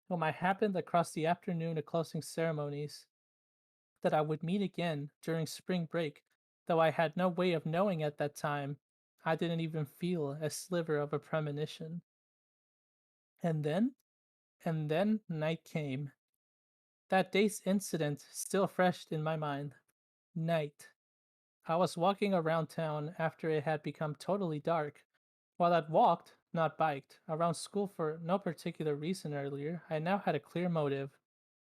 S1: whom I happened across the afternoon of closing ceremonies, that I would meet again during spring break, though I had no way of knowing at that time. I didn't even feel a sliver of a premonition. And then, and then night came. That day's incident still fresh in my mind. Night. I was walking around town after it had become totally dark. While I'd walked, not biked, around school for no particular reason earlier, I now had a clear motive.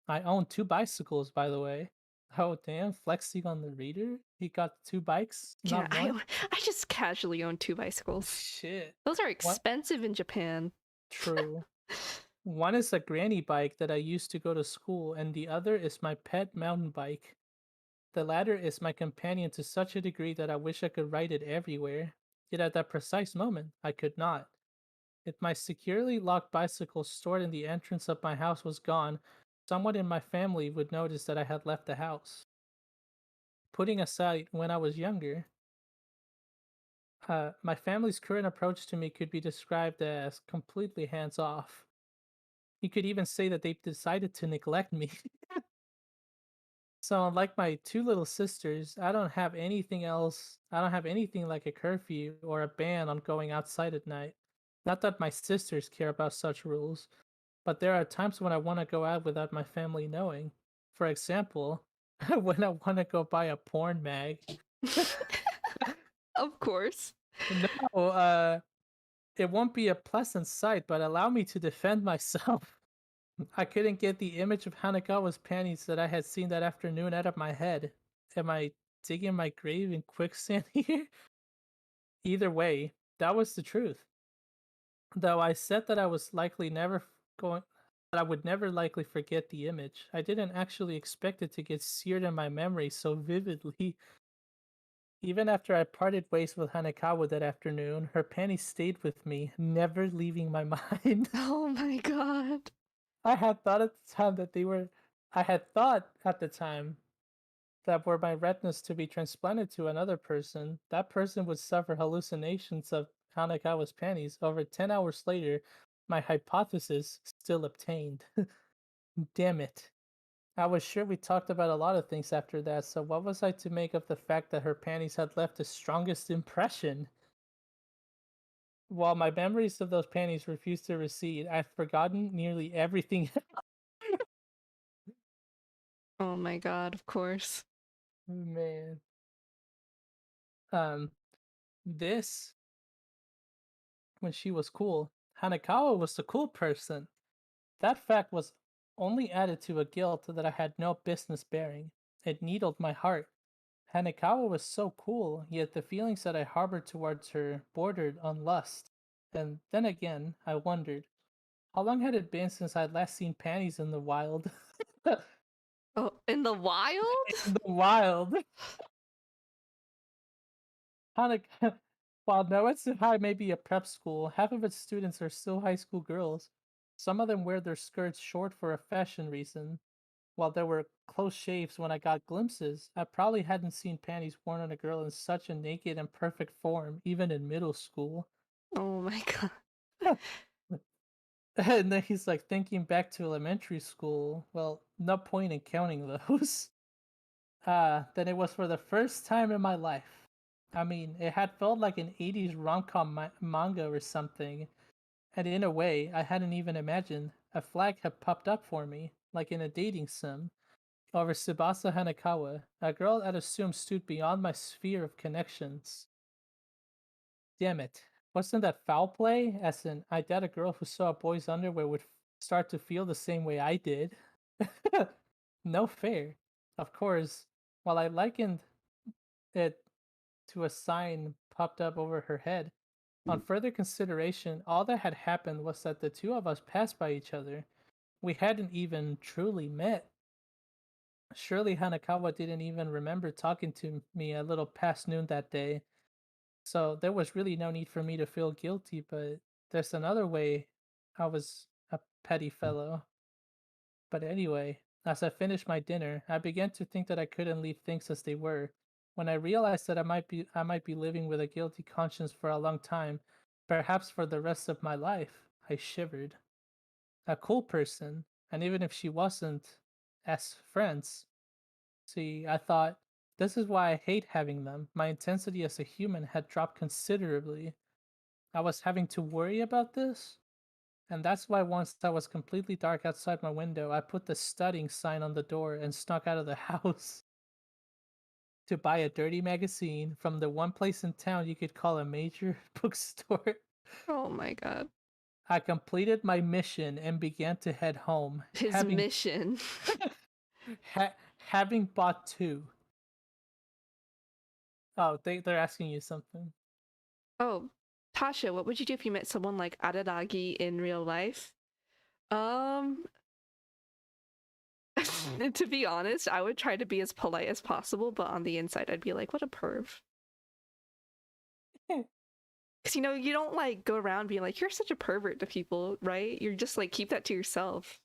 S1: I own two bicycles, by the way. Oh, damn, flexing on the reader? He got two bikes,
S2: Yeah,
S1: not one?
S2: I just casually own 2 bicycles.
S1: Shit.
S2: Those are
S1: What?
S2: expensive in Japan.
S1: True. One is a granny bike that I used to go to school, and the other is my pet mountain bike. The latter is my companion to such a degree that I wish I could ride it everywhere. Yet at that precise moment, I could not. If my securely locked bicycle stored in the entrance of my house was gone, someone in my family would notice that I had left the house. Putting aside when I was younger, my family's current approach to me could be described as completely hands off. You could even say that they've decided to neglect me. So, unlike my two little sisters, I don't have anything else. I don't have anything like a curfew or a ban on going outside at night. Not that my sisters care about such rules, but there are times when I want to go out without my family knowing. For example, when I want to go buy a porn mag.
S2: Of course.
S1: No, it won't be a pleasant sight, but allow me to defend myself. I couldn't get the image of Hanakawa's panties that I had seen that afternoon out of my head. Am I digging my grave in quicksand here? Either way, that was the truth. Though I said that I was likely never going that I would never likely forget the image. I didn't actually expect it to get seared in my memory so vividly. Even after I parted ways with Hanakawa that afternoon, her panties stayed with me, never leaving my mind.
S2: Oh my god.
S1: I had thought at the time that they were I had thought at the time that were my retinas to be transplanted to another person, that person would suffer hallucinations of Hanakawa's panties. Over 10 hours later, my hypothesis still obtained. Damn it. I was sure we talked about a lot of things after that, so what was I to make of the fact that her panties had left the strongest impression? While my memories of those panties refused to recede, I've forgotten nearly everything.
S2: Oh my god, of course.
S1: Man. Um, this, when she was cool, Hanakawa was the cool person. That fact was only added to a guilt that I had no business bearing. It needled my heart. Hanekawa was so cool, yet the feelings that I harbored towards her bordered on lust. And then again, I wondered, how long had it been since I'd last seen panties in the wild?
S2: Oh, in the wild?
S1: In the wild! Hanek- While Noetsu High may be a prep school, half of its students are still high school girls. Some of them wear their skirts short for a fashion reason. While there were close shaves when I got glimpses, I probably hadn't seen panties worn on a girl in such a naked and perfect form, even in middle school.
S2: Oh my god.
S1: And then he's like thinking back to elementary school. Well, no point in counting those. Then it was for the first time in my life. I mean, it had felt like an 80s rom-com manga or something, and in a way, I hadn't even imagined. A flag had popped up for me, like in a dating sim, over Tsubasa Hanakawa, a girl I'd assumed stood beyond my sphere of connections. Damn it. Wasn't that foul play? As in, I doubt a girl who saw a boy's underwear would start to feel the same way I did. No fair. Of course, while I likened it to a sign popped up over her head, on further consideration, all that had happened was that the two of us passed by each other. We hadn't even truly met. Surely Hanakawa didn't even remember talking to me a little past noon that day, so there was really no need for me to feel guilty, but there's another way I was a petty fellow. But anyway, as I finished my dinner, I began to think that I couldn't leave things as they were. When I realized that I might be living with a guilty conscience for a long time, perhaps for the rest of my life, I shivered. A cool person, and even if she wasn't, as friends. See, I thought, this is why I hate having them. My intensity as a human had dropped considerably. I was having to worry about this? And that's why once I was completely dark outside my window, I put the studying sign on the door and snuck out of the house to buy a dirty magazine from the one place in town you could call a major bookstore.
S2: Oh my god.
S1: I completed my mission and began to head home,
S2: His mission.
S1: having bought two. Oh, they're asking you something.
S2: Oh, Tasha, what would you do if you met someone like Araragi in real life? Um, to be honest, I would try to be as polite as possible, but on the inside, I'd be like, what a perv. Because, you don't like go around being like, you're such a pervert to people, right? You're just like, keep that to yourself.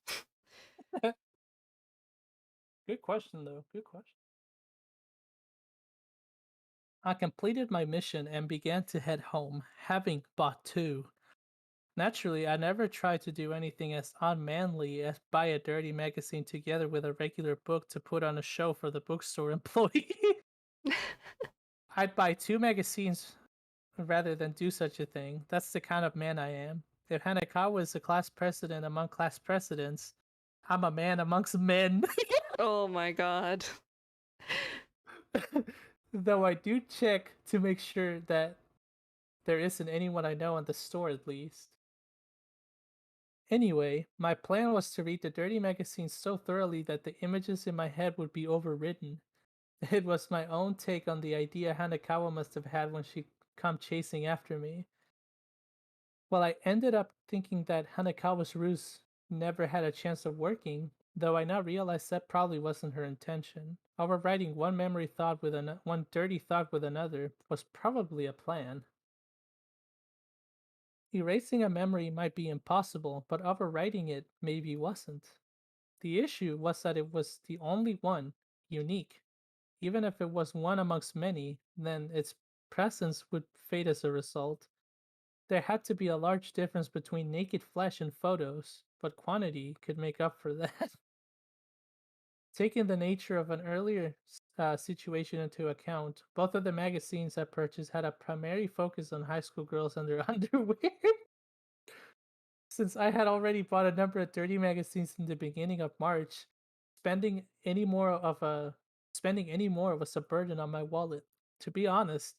S1: Good question, though. Good question. I completed my mission and began to head home, having bought two. Naturally, I never tried to do anything as unmanly as buy a dirty magazine together with a regular book to put on a show for the bookstore employee. I'd buy two magazines rather than do such a thing. That's the kind of man I am. If Hanakawa is a class president among class presidents, I'm a man amongst men.
S2: Oh my god.
S1: Though I do check to make sure that there isn't anyone I know in the store at least. Anyway, my plan was to read the dirty magazine so thoroughly that the images in my head would be overridden. It was my own take on the idea Hanakawa must have had when she come chasing after me. Well, I ended up thinking that Hanakawa's ruse never had a chance of working, though I now realize that probably wasn't her intention. Overriding one memory thought with one dirty thought with another was probably a plan. Erasing a memory might be impossible, but overwriting it maybe wasn't. The issue was that it was the only one, unique. Even if it was one amongst many, then its presence would fade as a result. There had to be a large difference between naked flesh and photos, but quantity could make up for that. Taking the nature of an earlier situation into account, both of the magazines I purchased had a primary focus on high school girls and their underwear. Since I had already bought a number of dirty magazines in the beginning of March, spending any more of a spending any more was a burden on my wallet, to be honest.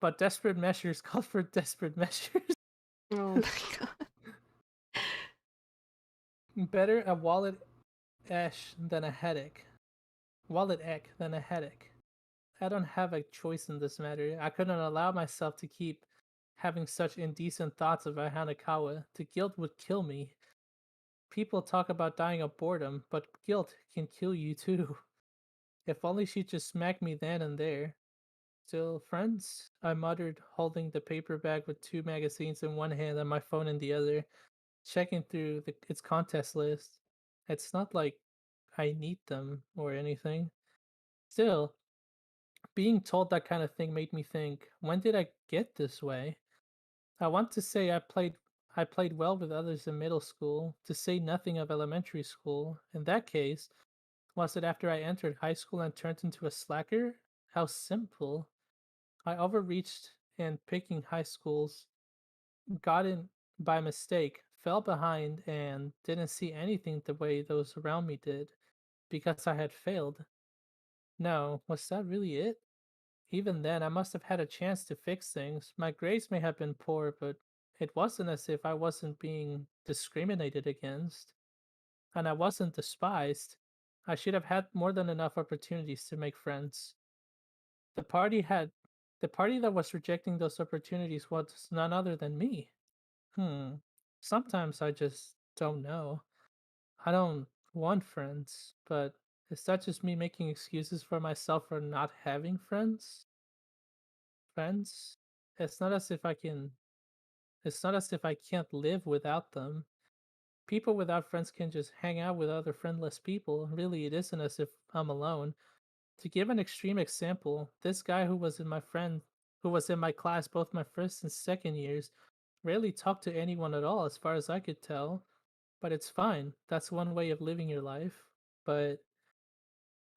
S1: But desperate measures called for desperate measures.
S2: Oh my god.
S1: Better a wallet ache than a headache. I don't have a choice in this matter. I couldn't allow myself to keep having such indecent thoughts about Hanakawa. The guilt would kill me. People talk about dying of boredom, but guilt can kill you too. If only she'd just smack me then and there. Still, friends? I muttered, holding the paper bag with two magazines in one hand and my phone in the other, checking through its contest list. It's not like I need them or anything. Still, being told that kind of thing made me think, when did I get this way? I want to say I played well with others in middle school, to say nothing of elementary school. In that case, was it after I entered high school and turned into a slacker? How simple. I overreached in picking high schools, got in by mistake, fell behind, and didn't see anything the way those around me did because I had failed. No, was that really it? Even then, I must have had a chance to fix things. My grades may have been poor, but it wasn't as if I wasn't being discriminated against, and I wasn't despised. I should have had more than enough opportunities to make friends. The party had the party that was rejecting those opportunities was none other than me. Hmm. Sometimes I just don't know. I don't want friends, but is that just me making excuses for myself for not having friends? It's not as if I can it's not as if I can't live without them. People without friends can just hang out with other friendless people. Really, it isn't as if I'm alone. To give an extreme example, this guy who was in my class both my first and second years rarely talked to anyone at all as far as I could tell. But it's fine. That's one way of living your life. But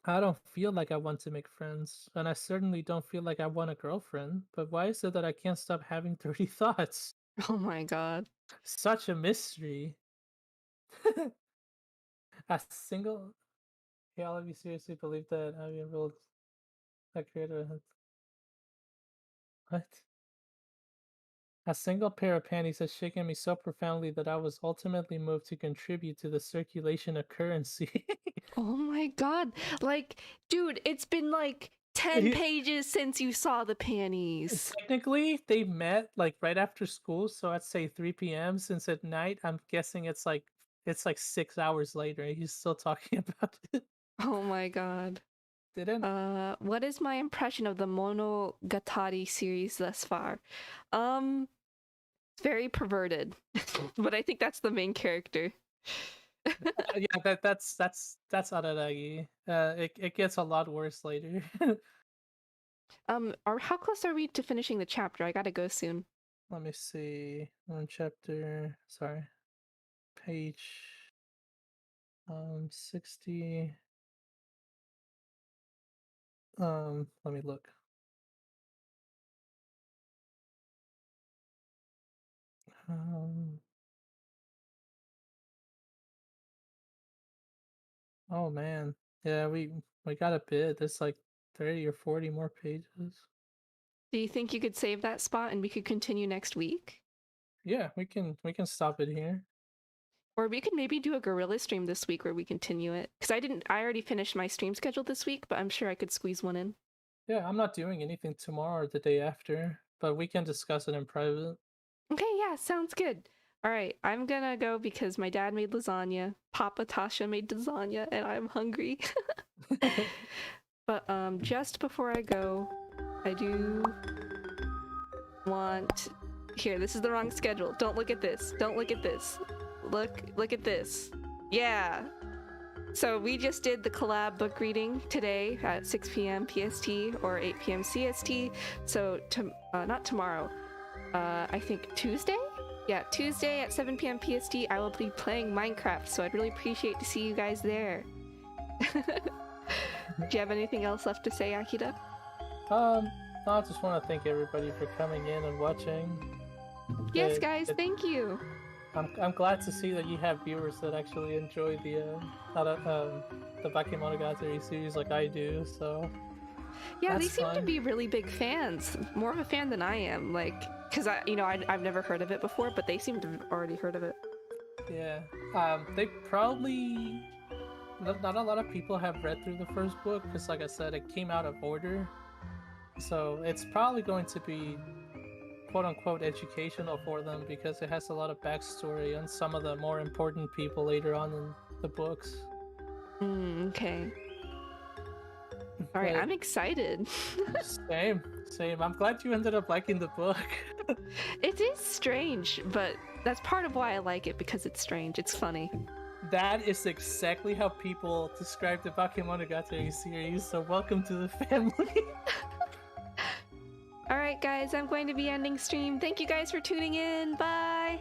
S1: I don't feel like I want to make friends, and I certainly don't feel like I want a girlfriend. But why is it that I can't stop having dirty thoughts?
S2: Oh my god.
S1: Such a mystery. A single. Yeah, all of you seriously believe that I enrolled that creator? What? A single pair of panties has shaken me so profoundly that I was ultimately moved to contribute to the circulation of currency.
S2: Oh my god. Like, dude, it's been like 10 pages since you saw the panties.
S1: Technically, they met like right after school, so I'd say 3 p.m. Since at night, I'm guessing it's like 6 hours later. And he's still talking about it.
S2: Oh my god.
S1: Didn't
S2: What is my impression of the Monogatari series thus far? It's very perverted, but I think that's the main character.
S1: yeah, that's Araragi. It gets a lot worse later.
S2: Or how close are we to finishing the chapter? I gotta go soon.
S1: Let me see. On chapter, sorry, page 60. Let me look. Um, oh man, yeah, we got a bit. There's like 30 or 40 more pages.
S2: Do you think you could save that spot and we could continue next week?
S1: Yeah, we can stop it here.
S2: Or we could maybe do a guerrilla stream this week where we continue it. Because I already finished my stream schedule this week, but I'm sure I could squeeze one in.
S1: Yeah, I'm not doing anything tomorrow or the day after, but we can discuss it in private.
S2: Okay, yeah, sounds good. All right, I'm gonna go because my dad made lasagna, Papa Tasha made lasagna, and I'm hungry. But just before I go, I do want... Here, this is the wrong schedule. Don't look at this. Don't look at this. Look at this. Yeah. So we just did the collab book reading today at 6 p.m. PST or 8 p.m. CST. So not tomorrow. I think Tuesday? Yeah, Tuesday at 7 p.m. PST, I will be playing Minecraft, so I'd really appreciate to see you guys there. Do you have anything else left to say, Akira?
S1: No, I just want to thank everybody for coming in and watching.
S2: Yes, guys, thank you.
S1: I'm glad to see that you have viewers that actually enjoy the Bakemonogatari series like I do. So
S2: yeah, they seem to be really big fans. More of a fan than I am. Like, because I've never heard of it before, but they seem to have already heard of it.
S1: Yeah. They probably not a lot of people have read through the first book because, like I said, it came out of order. So it's probably going to be quote-unquote educational for them because it has a lot of backstory on some of the more important people later on in the books.
S2: Okay. Alright, I'm excited.
S1: Same. I'm glad you ended up liking the book.
S2: It is strange, but that's part of why I like it, because it's strange. It's funny.
S1: That is exactly how people describe the Bakemonogatari series, so welcome to the family.
S2: Alright guys, I'm going to be ending stream. Thank you guys for tuning in. Bye!